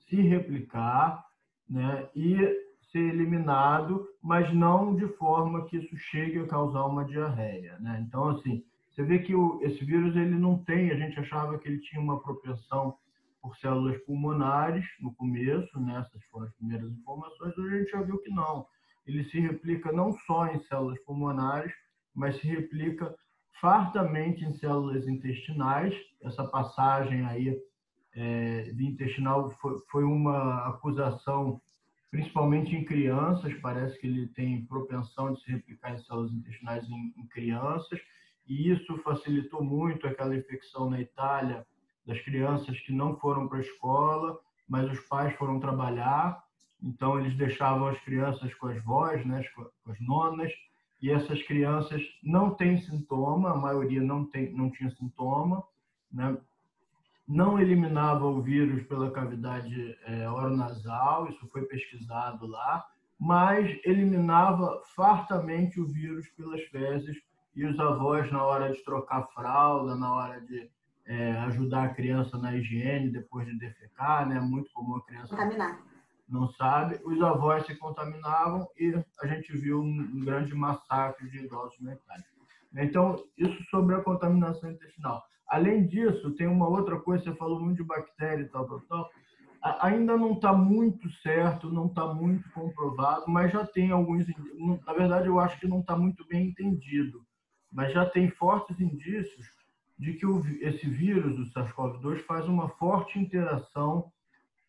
se replicar, né, e ser eliminado, mas não de forma que isso chegue a causar uma diarreia, né? Então, assim, você vê que esse vírus ele não tem, a gente achava que ele tinha uma propensão por células pulmonares no começo, né? Essas foram as primeiras informações, hoje a gente já viu que não. Ele se replica não só em células pulmonares, mas se replica fartamente em células intestinais. Essa passagem aí de intestinal foi uma acusação, principalmente em crianças, parece que ele tem propensão de se replicar em células intestinais em crianças, e isso facilitou muito aquela infecção na Itália das crianças que não foram para a escola, mas os pais foram trabalhar, então eles deixavam as crianças com as vós, né, com as nonas, e essas crianças não têm sintoma, a maioria não tinha sintoma, né? Não eliminava o vírus pela cavidade oronasal, isso foi pesquisado lá, mas eliminava fartamente o vírus pelas fezes, e os avós, na hora de trocar fralda, na hora de ajudar a criança na higiene depois de defecar, né? Muito comum a criança não sabe, os avós se contaminavam e a gente viu um grande massacre de idosos mentais. Então, isso sobre a contaminação intestinal. Além disso, tem uma outra coisa, você falou muito de bactéria e tal. Ainda não está muito certo, não está muito comprovado, mas já tem alguns... Na verdade, eu acho que não está muito bem entendido, mas já tem fortes indícios de que esse vírus, o SARS-CoV-2, faz uma forte interação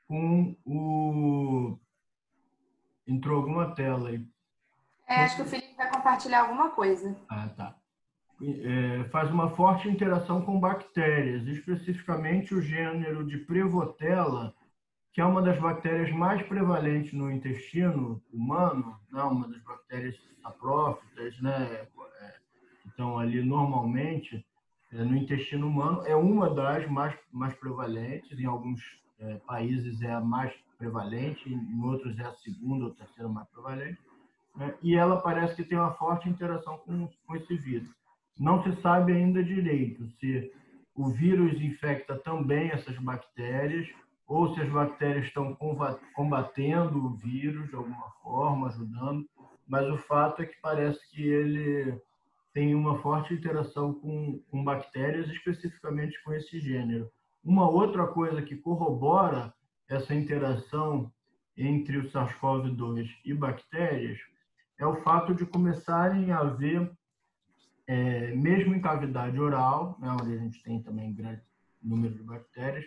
com o... Entrou alguma tela aí. Acho que o Felipe vai compartilhar alguma coisa. Ah, tá. Faz uma forte interação com bactérias, especificamente o gênero de Prevotella, que é uma das bactérias mais prevalentes no intestino humano, né? Uma das bactérias saprófitas, né? Então, ali, normalmente, no intestino humano, é uma das mais prevalentes. Em alguns países é a mais prevalente, em outros é a segunda ou terceira mais prevalente, né? E ela parece que tem uma forte interação com esse vírus. Não se sabe ainda direito se o vírus infecta também essas bactérias ou se as bactérias estão combatendo o vírus de alguma forma, ajudando, mas o fato é que parece que ele tem uma forte interação com bactérias, especificamente com esse gênero. Uma outra coisa que corrobora essa interação entre o SARS-CoV-2 e bactérias é o fato de começarem a haver, mesmo em cavidade oral, né, onde a gente tem também grande número de bactérias,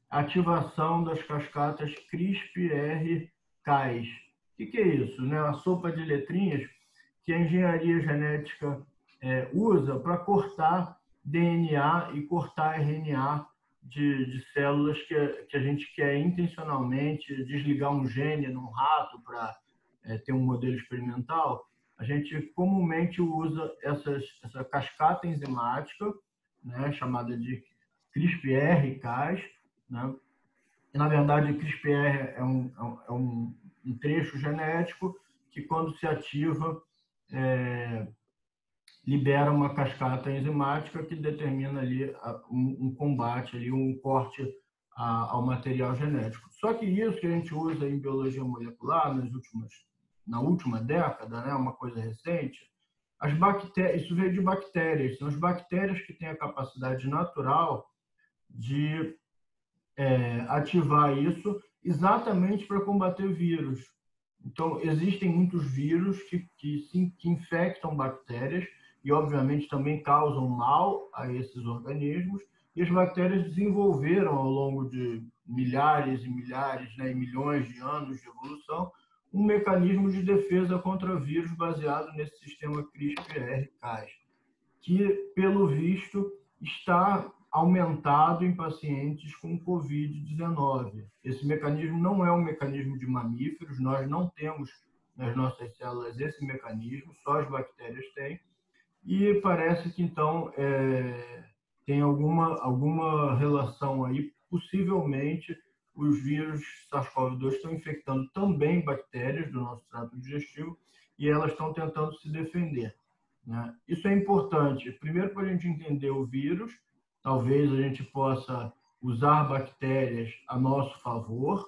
ativação das cascatas CRISPR-Cas. O que é isso? Né? A sopa de letrinhas que a engenharia genética usa para cortar DNA e cortar RNA de células que a gente quer intencionalmente desligar um gene num rato para ter um modelo experimental. A gente comumente usa essa cascata enzimática, né, chamada de CRISPR-Cas, né? E, na verdade, o CRISPR é um trecho genético que, quando se ativa, libera uma cascata enzimática que determina ali um combate, ali, um corte ao material genético. Só que isso que a gente usa em biologia molecular na última década, né, uma coisa recente, as bactérias, isso veio de bactérias, são as bactérias que têm a capacidade natural de ativar isso exatamente para combater vírus. Então, existem muitos vírus que infectam bactérias e, obviamente, também causam mal a esses organismos, e as bactérias desenvolveram, ao longo de milhares e milhares, né, e milhões de anos de evolução, um mecanismo de defesa contra vírus baseado nesse sistema CRISPR-Cas, que, pelo visto, está aumentado em pacientes com Covid-19. Esse mecanismo não é um mecanismo de mamíferos, nós não temos nas nossas células esse mecanismo, só as bactérias têm, e parece que, então, tem alguma relação aí, possivelmente os vírus SARS-CoV-2 estão infectando também bactérias do nosso trato digestivo e elas estão tentando se defender, né? Isso é importante, primeiro, para a gente entender o vírus. Talvez a gente possa usar bactérias a nosso favor,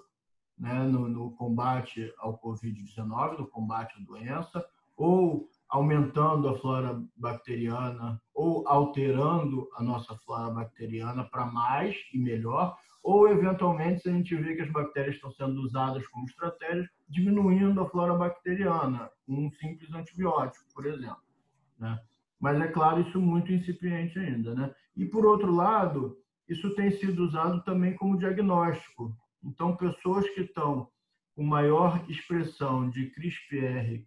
né, no combate ao Covid-19, no combate à doença, ou aumentando a flora bacteriana, ou alterando a nossa flora bacteriana para mais e melhor, ou, eventualmente, se a gente vê que as bactérias estão sendo usadas como estratégias, diminuindo a flora bacteriana, com um simples antibiótico, por exemplo, né? Mas, é claro, isso muito incipiente ainda, né? E, por outro lado, isso tem sido usado também como diagnóstico. Então, pessoas que estão com maior expressão de CRISPR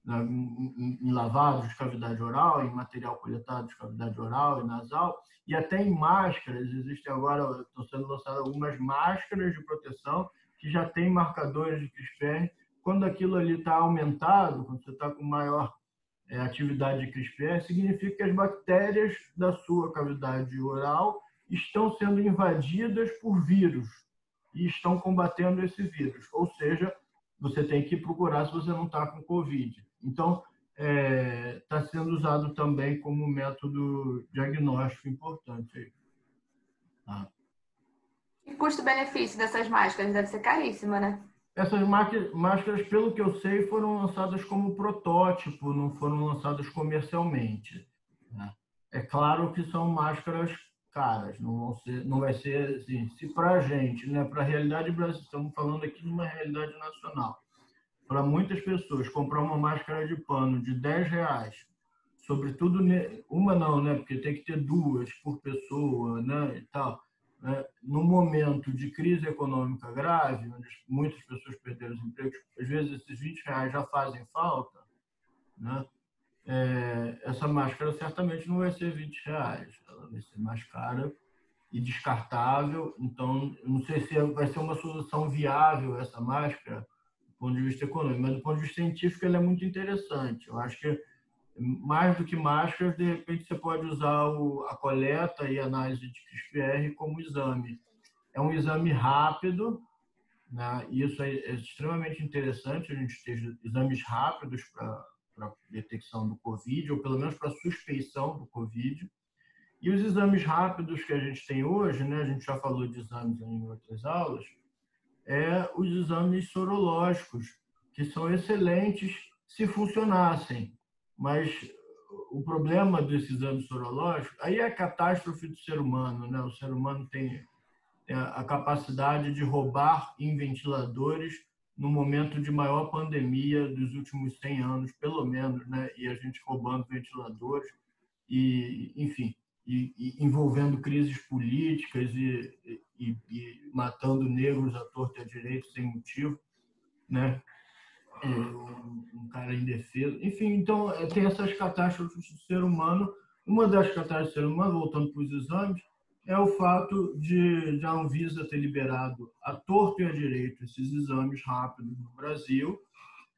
em lavados de cavidade oral, em material coletado de cavidade oral e nasal, e até em máscaras. Existem agora, estão sendo lançadas algumas máscaras de proteção que já têm marcadores de CRISPR. Quando aquilo ali está aumentado, quando você está com maior atividade de CRISPR, significa que as bactérias da sua cavidade oral estão sendo invadidas por vírus e estão combatendo esse vírus. Ou seja, você tem que procurar se você não está com Covid. Então, está sendo usado também como método diagnóstico importante. Ah. E custo-benefício dessas máscaras deve ser caríssima, né? Essas máscaras, pelo que eu sei, foram lançadas como protótipo, não foram lançadas comercialmente, né? É claro que são máscaras caras, não vai ser assim, se para a gente, né, para a realidade brasileira, estamos falando aqui de uma realidade nacional, para muitas pessoas, comprar uma máscara de pano de R$10, sobretudo uma não, né, porque tem que ter duas por pessoa, né, e tal, né, num momento de crise econômica grave, onde muitas pessoas perderam os empregos, às vezes esses R$20 já fazem falta, né? Essa máscara certamente não vai ser R$20, ela vai ser mais cara e descartável. Então, não sei se vai ser uma solução viável essa máscara do ponto de vista econômico, mas do ponto de vista científico ela é muito interessante. Eu acho que mais do que máscaras, de repente você pode usar a coleta e análise de CRISPR como exame. É um exame rápido, né? E isso é extremamente interessante, a gente ter exames rápidos para detecção do Covid, ou pelo menos para suspeição do Covid. E os exames rápidos que a gente tem hoje, né? A gente já falou de exames em outras aulas, os exames sorológicos, que são excelentes se funcionassem. Mas o problema desse exame sorológico, aí é a catástrofe do ser humano, né? O ser humano tem a capacidade de roubar em ventiladores no momento de maior pandemia dos últimos 100 anos, pelo menos, né? E a gente roubando ventiladores e, enfim, e envolvendo crises políticas e matando negros à torta e à direita sem motivo, né? Um cara indefeso. Enfim, então tem essas catástrofes do ser humano. Uma das catástrofes do ser humano, voltando para os exames, é o fato de a Anvisa ter liberado à torto e à direito esses exames rápidos no Brasil.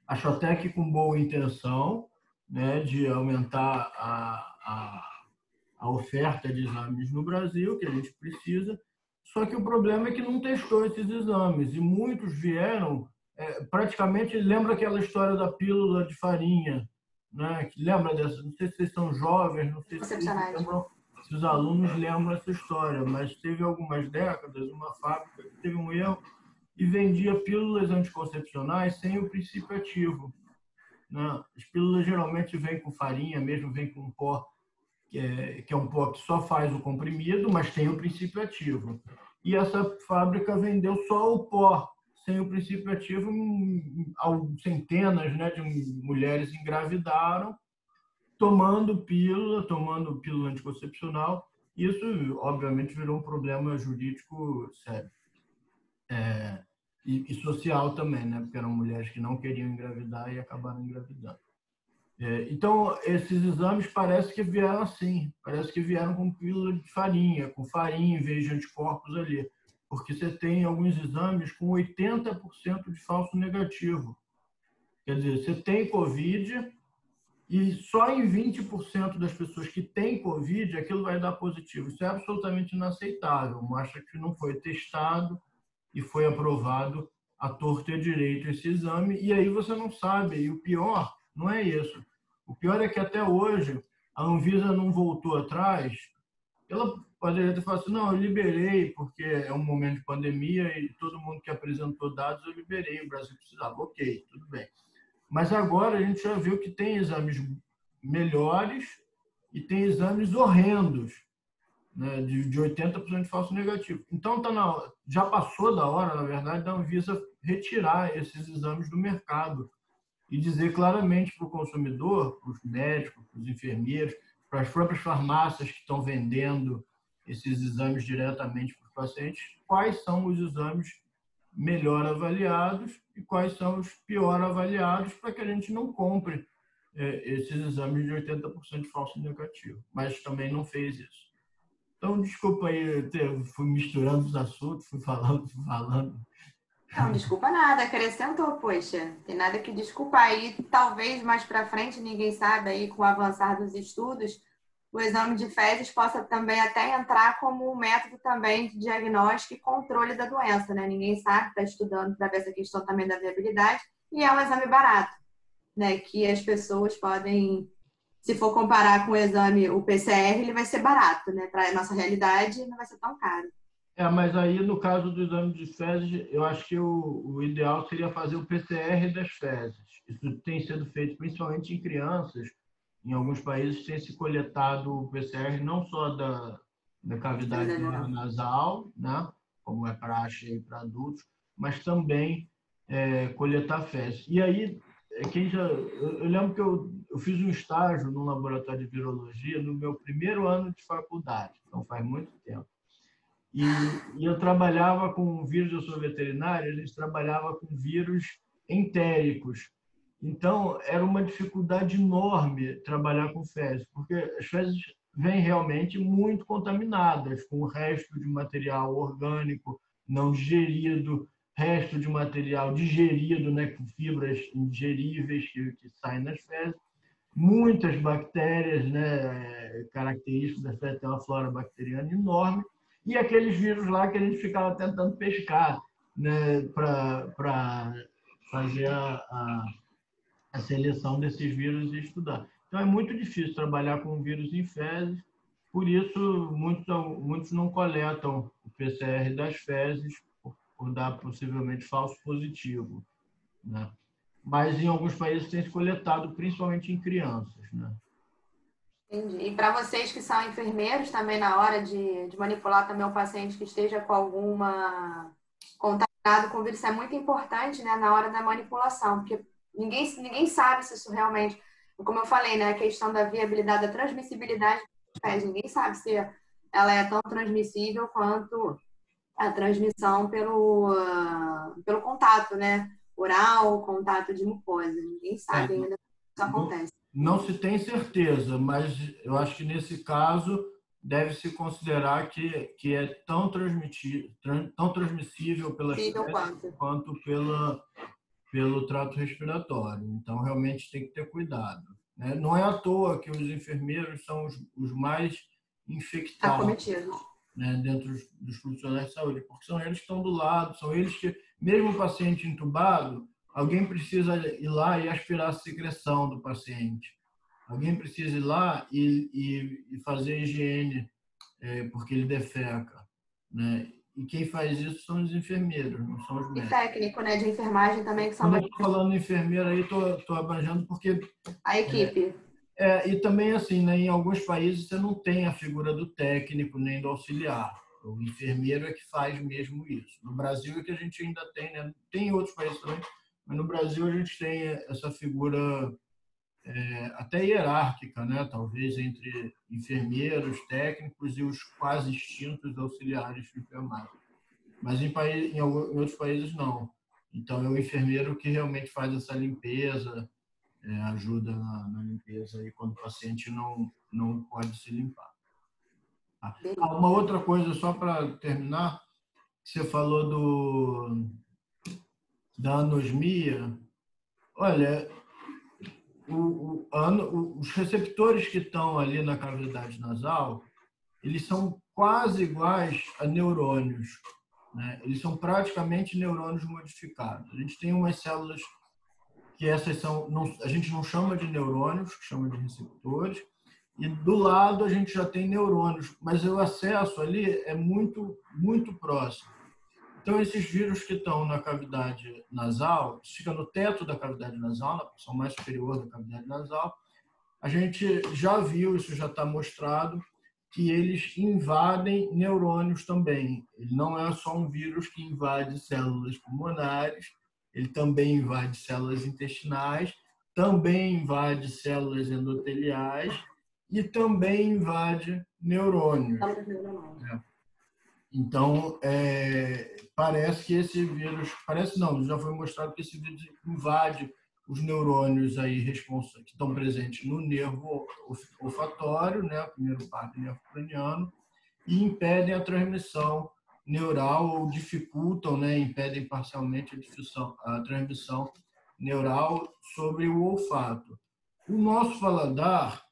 Acho até que com boa intenção, né, de aumentar a oferta de exames no Brasil, que a gente precisa. Só que o problema é que não testou esses exames e muitos vieram praticamente, lembra aquela história da pílula de farinha, né? Lembra dessa? Não sei se vocês são jovens, não sei se vocês lembram, se os alunos lembram essa história, mas teve algumas décadas uma fábrica que teve um erro e vendia pílulas anticoncepcionais sem o princípio ativo, né? As pílulas geralmente vêm com farinha, mesmo vêm com um pó, que é um pó que só faz o comprimido, mas tem o princípio ativo. E essa fábrica vendeu só o pó, sem o princípio ativo, centenas, né, de mulheres engravidaram tomando pílula anticoncepcional. Isso, obviamente, virou um problema jurídico sério. E social também, né, porque eram mulheres que não queriam engravidar e acabaram engravidando. Então, esses exames parece que vieram assim, parece que vieram com pílula de farinha, com farinha em vez de anticorpos ali, porque você tem alguns exames com 80% de falso negativo. Quer dizer, você tem Covid e só em 20% das pessoas que têm Covid aquilo vai dar positivo. Isso é absolutamente inaceitável, mostra que não foi testado e foi aprovado à torta e à direito esse exame, e aí você não sabe. E o pior não é isso. O pior é que até hoje a Anvisa não voltou atrás. Ela poderia ter falado assim, não, eu liberei porque é um momento de pandemia e todo mundo que apresentou dados eu liberei, o Brasil precisava. Ok, tudo bem. Mas agora a gente já viu que tem exames melhores e tem exames horrendos, né, de 80% de falso negativo. Então já passou da hora, na verdade, da Anvisa retirar esses exames do mercado e dizer claramente para o consumidor, para os médicos, para os enfermeiros, para as próprias farmácias que estão vendendo esses exames diretamente para os pacientes, quais são os exames melhor avaliados e quais são os pior avaliados, para que a gente não compre esses exames de 80% de falso negativo. Mas também não fez isso. Então, desculpa aí, fui misturando os assuntos, fui falando. Não, desculpa nada, acrescentou, poxa, tem nada que desculpar. E talvez mais para frente, ninguém sabe, aí com o avançar dos estudos, o exame de fezes possa também até entrar como um método também de diagnóstico e controle da doença, né? Ninguém sabe, está estudando para ver essa questão também da viabilidade, e é um exame barato, né? Que as pessoas podem, se for comparar com o exame, o PCR, ele vai ser barato, né? Para a nossa realidade, não vai ser tão caro. Mas aí, no caso do exame de fezes, eu acho que o ideal seria fazer o PCR das fezes. Isso tem sido feito principalmente em crianças. Em alguns países tem se coletado o PCR não só da cavidade nasal, né, como é praxe para adultos, mas também coletar fezes. E aí, eu lembro que eu fiz um estágio no laboratório de virologia no meu primeiro ano de faculdade, então faz muito tempo. E eu trabalhava com vírus, eu sou veterinário, a gente trabalhava com vírus entéricos. Então, era uma dificuldade enorme trabalhar com fezes, porque as fezes vêm realmente muito contaminadas, com o resto de material orgânico não digerido, resto de material digerido, né, com fibras ingeríveis que saem das fezes, muitas bactérias, né, características das fezes, tem uma flora bacteriana enorme, e aqueles vírus lá que a gente ficava tentando pescar, né, para fazer a seleção desses vírus e estudar. Então, é muito difícil trabalhar com vírus em fezes, por isso muitos não coletam o PCR das fezes por dar possivelmente falso positivo, né? Mas em alguns países tem se coletado, principalmente em crianças, né? Entendi. E para vocês que são enfermeiros também, na hora de manipular também o paciente que esteja com alguma contaminado com vírus, isso é muito importante, né, na hora da manipulação, porque ninguém sabe se isso realmente, como eu falei, né, a questão da viabilidade, da transmissibilidade dos pés, ninguém sabe se ela é tão transmissível quanto a transmissão pelo contato, né, oral, contato de mucosa. Ninguém sabe ainda se isso acontece. Não se tem certeza, mas eu acho que nesse caso deve-se considerar que é tão transmissível pelas fezes quanto pelo trato respiratório. Então, realmente tem que ter cuidado, né? Não é à toa que os enfermeiros são os mais infectados, né, dentro dos profissionais de saúde, porque são eles que estão do lado, são eles que, mesmo o paciente entubado, alguém precisa ir lá e aspirar a secreção do paciente. Alguém precisa ir lá e fazer a higiene, porque ele defeca, né? E quem faz isso são os enfermeiros, não são os médicos. E técnico, né, de enfermagem também, que são... Quando eu estou falando enfermeiro aí, estou abrangendo porque... A equipe. E também, assim, né, em alguns países você não tem a figura do técnico nem do auxiliar. O enfermeiro é que faz mesmo isso. No Brasil é que a gente ainda tem, né? Tem em outros países também, mas no Brasil a gente tem essa figura até hierárquica, né? Talvez entre enfermeiros, técnicos e os quase extintos auxiliares de enfermagem. Mas em outros países não. Então é o enfermeiro que realmente faz essa limpeza, ajuda na limpeza aí quando o paciente não pode se limpar. Uma outra coisa, só para terminar, você falou da anosmia. Olha, os receptores que estão ali na cavidade nasal, eles são quase iguais a neurônios, né? Eles são praticamente neurônios modificados. A gente tem umas células que a gente não chama de neurônios, que chama de receptores, e do lado a gente já tem neurônios, mas o acesso ali é muito, muito próximo. Então, esses vírus que estão na cavidade nasal, fica no teto da cavidade nasal, na porção mais superior da cavidade nasal, a gente já viu, isso já está mostrado, que eles invadem neurônios também. Ele não é só um vírus que invade células pulmonares, ele também invade células intestinais, também invade células endoteliais e também invade neurônios. Então, parece que esse vírus... Parece não, já foi mostrado que esse vírus invade os neurônios aí que estão presentes no nervo olfatório, né, o primeiro par do nervo craniano, e impedem a transmissão neural ou dificultam, né, impedem parcialmente a transmissão neural sobre o olfato. O nosso paladar,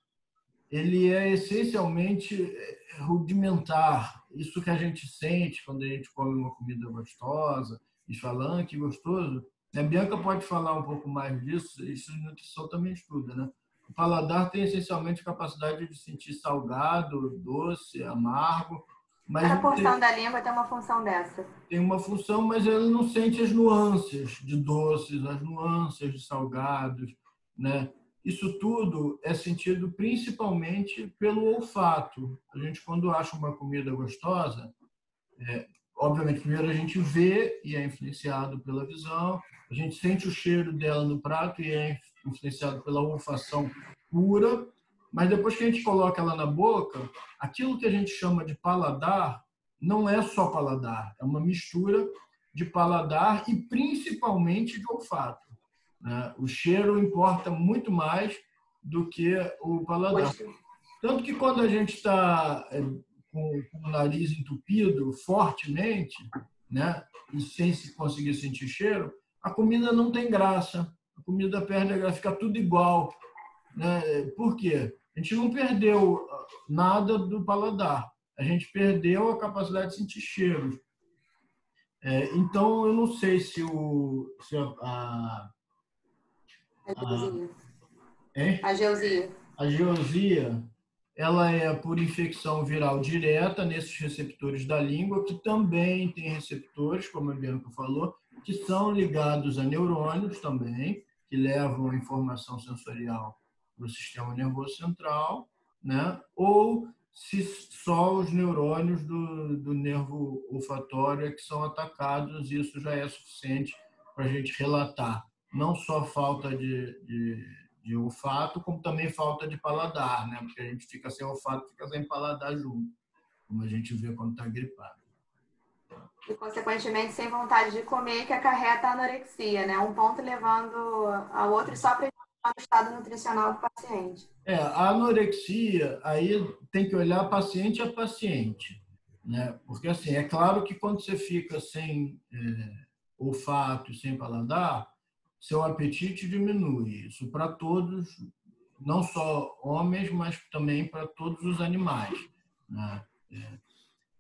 ele é essencialmente rudimentar. Isso que a gente sente quando a gente come uma comida gostosa, e falando que gostoso. A Bianca pode falar um pouco mais disso, isso em nutrição também estuda, né? O paladar tem essencialmente a capacidade de sentir salgado, doce, amargo, mas Cada porção da língua tem uma função dessa. tem uma função, mas ele não sente as nuances de doces, as nuances de salgados, né? Isso tudo é sentido principalmente pelo olfato. A gente, quando acha uma comida gostosa, obviamente, primeiro a gente vê e é influenciado pela visão, a gente sente o cheiro dela no prato e é influenciado pela olfação pura, mas depois que a gente coloca ela na boca, aquilo que a gente chama de paladar não é só paladar, é uma mistura de paladar e principalmente de olfato, né? O cheiro importa muito mais do que o paladar. Tanto que quando a gente está com o nariz entupido fortemente, né, e sem se conseguir sentir cheiro, a comida não tem graça. A comida perde a graça, fica tudo igual, né? Por quê? A gente não perdeu nada do paladar. A gente perdeu a capacidade de sentir cheiros. Então, eu não sei se a geosia, ela é por infecção viral direta nesses receptores da língua, que também tem receptores, como a Bianca falou, que são ligados a neurônios também, que levam a informação sensorial para o sistema nervoso central, né? Ou se só os neurônios do nervo olfatório é que são atacados, isso já é suficiente para a gente relatar não só falta de olfato, como também falta de paladar, né? Porque a gente fica sem olfato, fica sem paladar junto, como a gente vê quando está gripado. E, consequentemente, sem vontade de comer, que acarreta a anorexia, né? Um ponto levando ao outro, só para o estado nutricional do paciente. A anorexia, aí tem que olhar paciente a paciente, né? Porque, assim, é claro que quando você fica sem olfato, sem paladar, seu apetite diminui. Isso para todos, não só homens, mas também para todos os animais, né?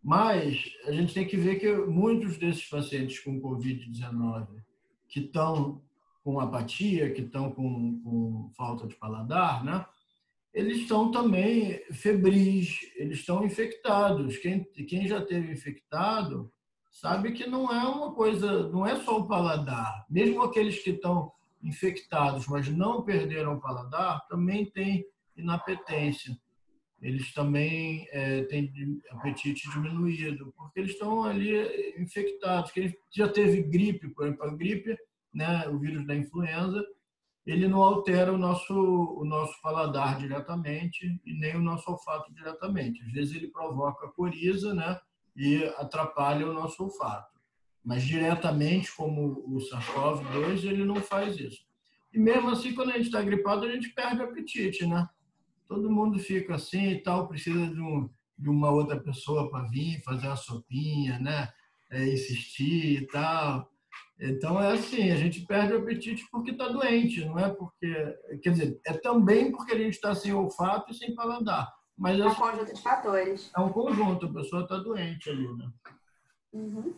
Mas a gente tem que ver que muitos desses pacientes com Covid-19 que estão com apatia, que estão com falta de paladar, né? Eles estão também febris, eles estão infectados. Quem já teve infectado sabe que não é uma coisa, não é só o paladar. Mesmo aqueles que estão infectados, mas não perderam o paladar, também têm inapetência. Eles também têm apetite diminuído, porque eles estão ali infectados. Quem já teve gripe, por exemplo, a gripe, né, o vírus da influenza, ele não altera o nosso paladar diretamente e nem o nosso olfato diretamente. Às vezes ele provoca coriza, né, e atrapalha o nosso olfato. Mas diretamente, como o SARS-CoV-2, ele não faz isso. E mesmo assim, quando a gente está gripado, a gente perde o apetite, né? Todo mundo fica assim e tal, precisa de uma outra pessoa para vir fazer uma sopinha, né? Insistir e tal. Então, é assim, a gente perde o apetite porque está doente, não é porque... Quer dizer, é também porque a gente está sem olfato e sem paladar. Mas é um conjunto de fatores. É um conjunto, a pessoa está doente ali, né? Uhum.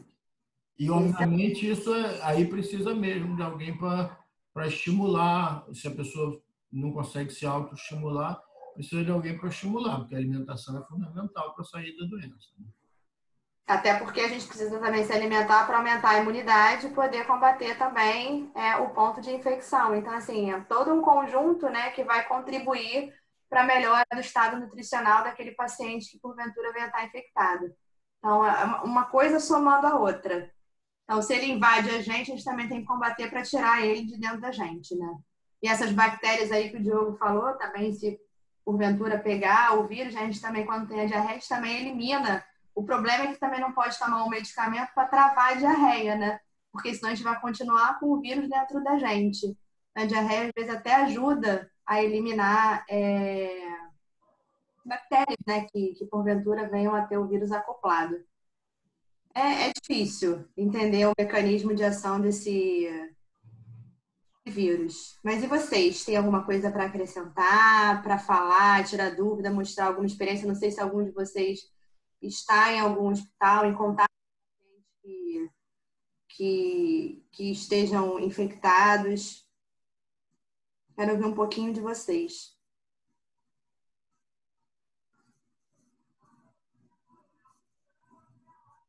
E, obviamente, isso aí precisa mesmo de alguém para estimular. Se a pessoa não consegue se autoestimular, precisa de alguém para estimular, porque a alimentação é fundamental para sair da doença, né? Até porque a gente precisa também se alimentar para aumentar a imunidade e poder combater também o ponto de infecção. Então, assim, é todo um conjunto, né, que vai contribuir para a melhora do estado nutricional daquele paciente que, porventura, venha estar infectado. Então, é uma coisa somando a outra. Então, se ele invade a gente também tem que combater para tirar ele de dentro da gente, né? E essas bactérias aí que o Diogo falou, também, se porventura pegar o vírus, a gente também, quando tem a diarreia, a gente também elimina. O problema é que também não pode tomar um medicamento para travar a diarreia, né? Porque senão a gente vai continuar com o vírus dentro da gente. A diarreia, às vezes, até ajuda a eliminar bactérias, né? Que porventura venham a ter o vírus acoplado. É difícil entender o mecanismo de ação desse vírus. Mas e vocês? Tem alguma coisa para acrescentar, para falar, tirar dúvida, mostrar alguma experiência? Não sei se algum de vocês está em algum hospital, em contato com gente que estejam infectados. Quero ouvir um pouquinho de vocês.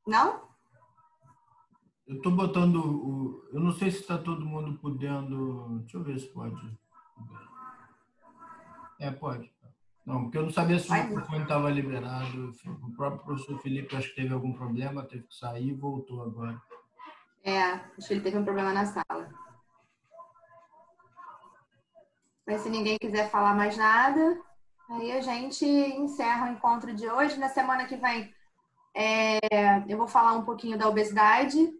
Não? Eu estou botando o. Eu não sei se está todo mundo podendo. Deixa eu ver se pode. Pode. Não, porque eu não sabia se o Vai. microfone estava liberado. O próprio professor Felipe acho que teve algum problema, teve que sair e voltou agora. Acho que ele teve um problema na sala. Mas se ninguém quiser falar mais nada, aí a gente encerra o encontro de hoje. Na semana que vem, eu vou falar um pouquinho da obesidade,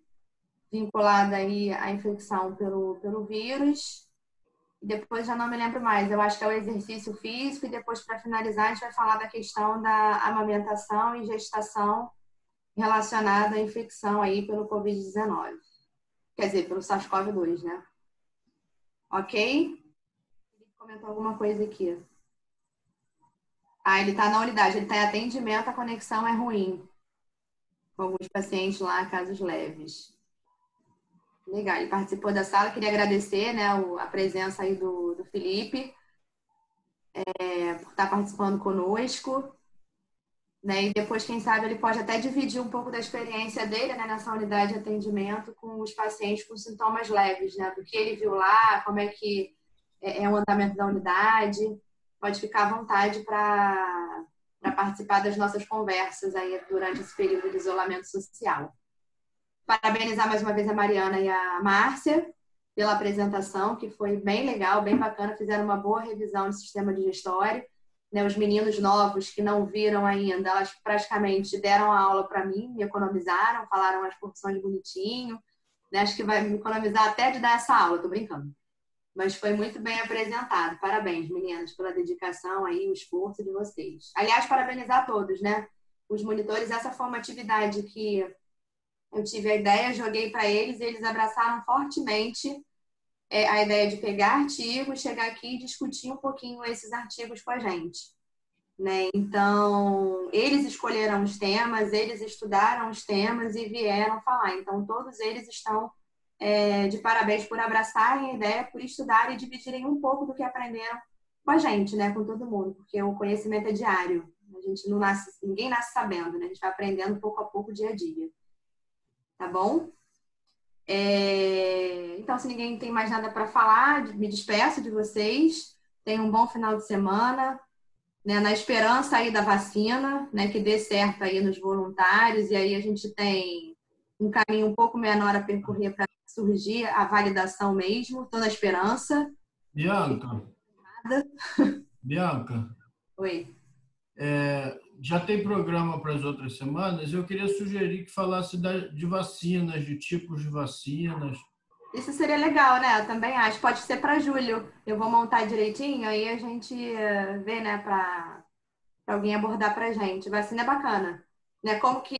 vinculada aí à infecção pelo vírus. Depois já não me lembro mais. Eu acho que é o exercício físico e depois, para finalizar, a gente vai falar da questão da amamentação e gestação relacionada à infecção aí pelo Covid-19. Quer dizer, pelo SARS-CoV-2, né? Ok? Comentou alguma coisa aqui. Ele está na unidade, ele está em atendimento, a conexão é ruim. Com alguns pacientes lá, casos leves. Legal, ele participou da sala, queria agradecer, né, a presença aí do Felipe, por estar participando conosco. Né, e depois, quem sabe, ele pode até dividir um pouco da experiência dele, né, nessa unidade de atendimento com os pacientes com sintomas leves, né, do que ele viu lá, como é que é o andamento da unidade. Pode ficar à vontade para participar das nossas conversas aí durante esse período de isolamento social. Parabenizar mais uma vez a Mariana e a Márcia pela apresentação, que foi bem legal, bem bacana, fizeram uma boa revisão do sistema digestório. Né, os meninos novos que não viram ainda, elas praticamente deram a aula para mim, me economizaram, falaram as porções bonitinho. Né, acho que vai me economizar até de dar essa aula, tô brincando. Mas foi muito bem apresentado. Parabéns, meninas, pela dedicação aí, o esforço de vocês. Aliás, parabenizar a todos, né? Os monitores, essa foi uma atividade que eu tive a ideia, joguei para eles e eles abraçaram fortemente a ideia de pegar artigos, chegar aqui e discutir um pouquinho esses artigos com a gente. Né? Então, eles escolheram os temas, eles estudaram os temas e vieram falar. Então, todos eles estão de parabéns por abraçarem a ideia, por estudarem e dividirem um pouco do que aprenderam com a gente, né? Com todo mundo, porque o conhecimento é diário. A gente não nasce, ninguém nasce sabendo, né? A gente vai aprendendo pouco a pouco, dia a dia. Tá bom? Então, se ninguém tem mais nada para falar, me despeço de vocês. Tenham um bom final de semana, né? Na esperança aí da vacina, né? Que dê certo aí nos voluntários, e aí a gente tem um caminho um pouco menor a percorrer para surgir a validação mesmo. Estou na esperança. Bianca, Oi. Já tem programa para as outras semanas. Eu queria sugerir que falasse de vacinas, de tipos de vacinas. Isso seria legal, né? Eu também acho. Pode ser para julho. Eu vou montar direitinho, aí a gente vê, né, para alguém abordar para a gente. Vacina é bacana. Né? Como que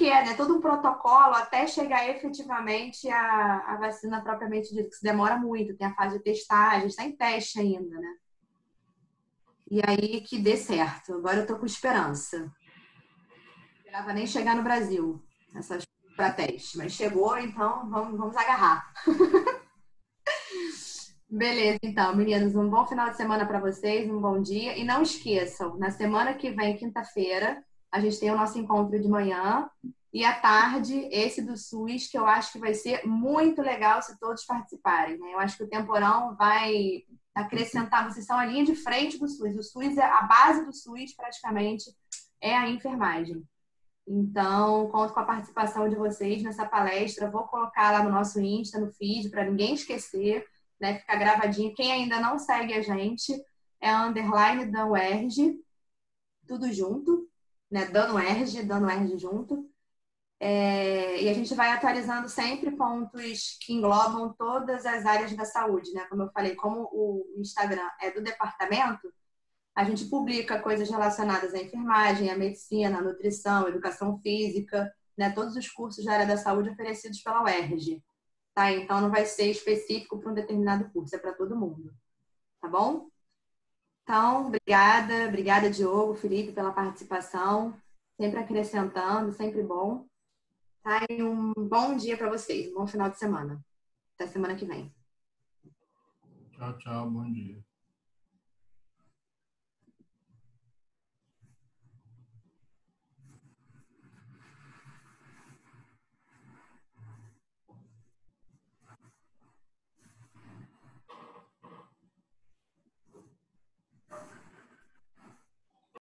é, né? Todo um protocolo até chegar efetivamente a vacina propriamente dita, que se demora muito, tem a fase de testagem, está em teste ainda, né? E aí que dê certo. Agora eu tô com esperança. Não esperava nem chegar no Brasil, essas para teste, mas chegou, então vamos agarrar. Beleza, então, meninas, um bom final de semana para vocês, um bom dia. E não esqueçam, na semana que vem, quinta-feira, a gente tem o nosso encontro de manhã e à tarde, esse do SUS, que eu acho que vai ser muito legal se todos participarem, né? Eu acho que o Temporão vai acrescentar, vocês são a linha de frente do SUS. O SUS, a base do SUS, praticamente, é a enfermagem. Então, conto com a participação de vocês nessa palestra. Vou colocar lá no nosso Insta, no feed, para ninguém esquecer. Né, ficar gravadinho. Quem ainda não segue a gente é _DanoERG, tudo junto, né? Dano Erg junto. E a gente vai atualizando sempre pontos que englobam todas as áreas da saúde, né? Como eu falei, como o Instagram é do departamento, a gente publica coisas relacionadas à enfermagem, à medicina, à nutrição, à educação física, né, todos os cursos da área da saúde oferecidos pela UERJ. Tá? Então, não vai ser específico para um determinado curso, é para todo mundo. Tá bom? Então, obrigada, Diogo, Felipe, pela participação. Sempre acrescentando, sempre bom. Tá? E um bom dia para vocês, um bom final de semana. Até semana que vem. Tchau, tchau, bom dia.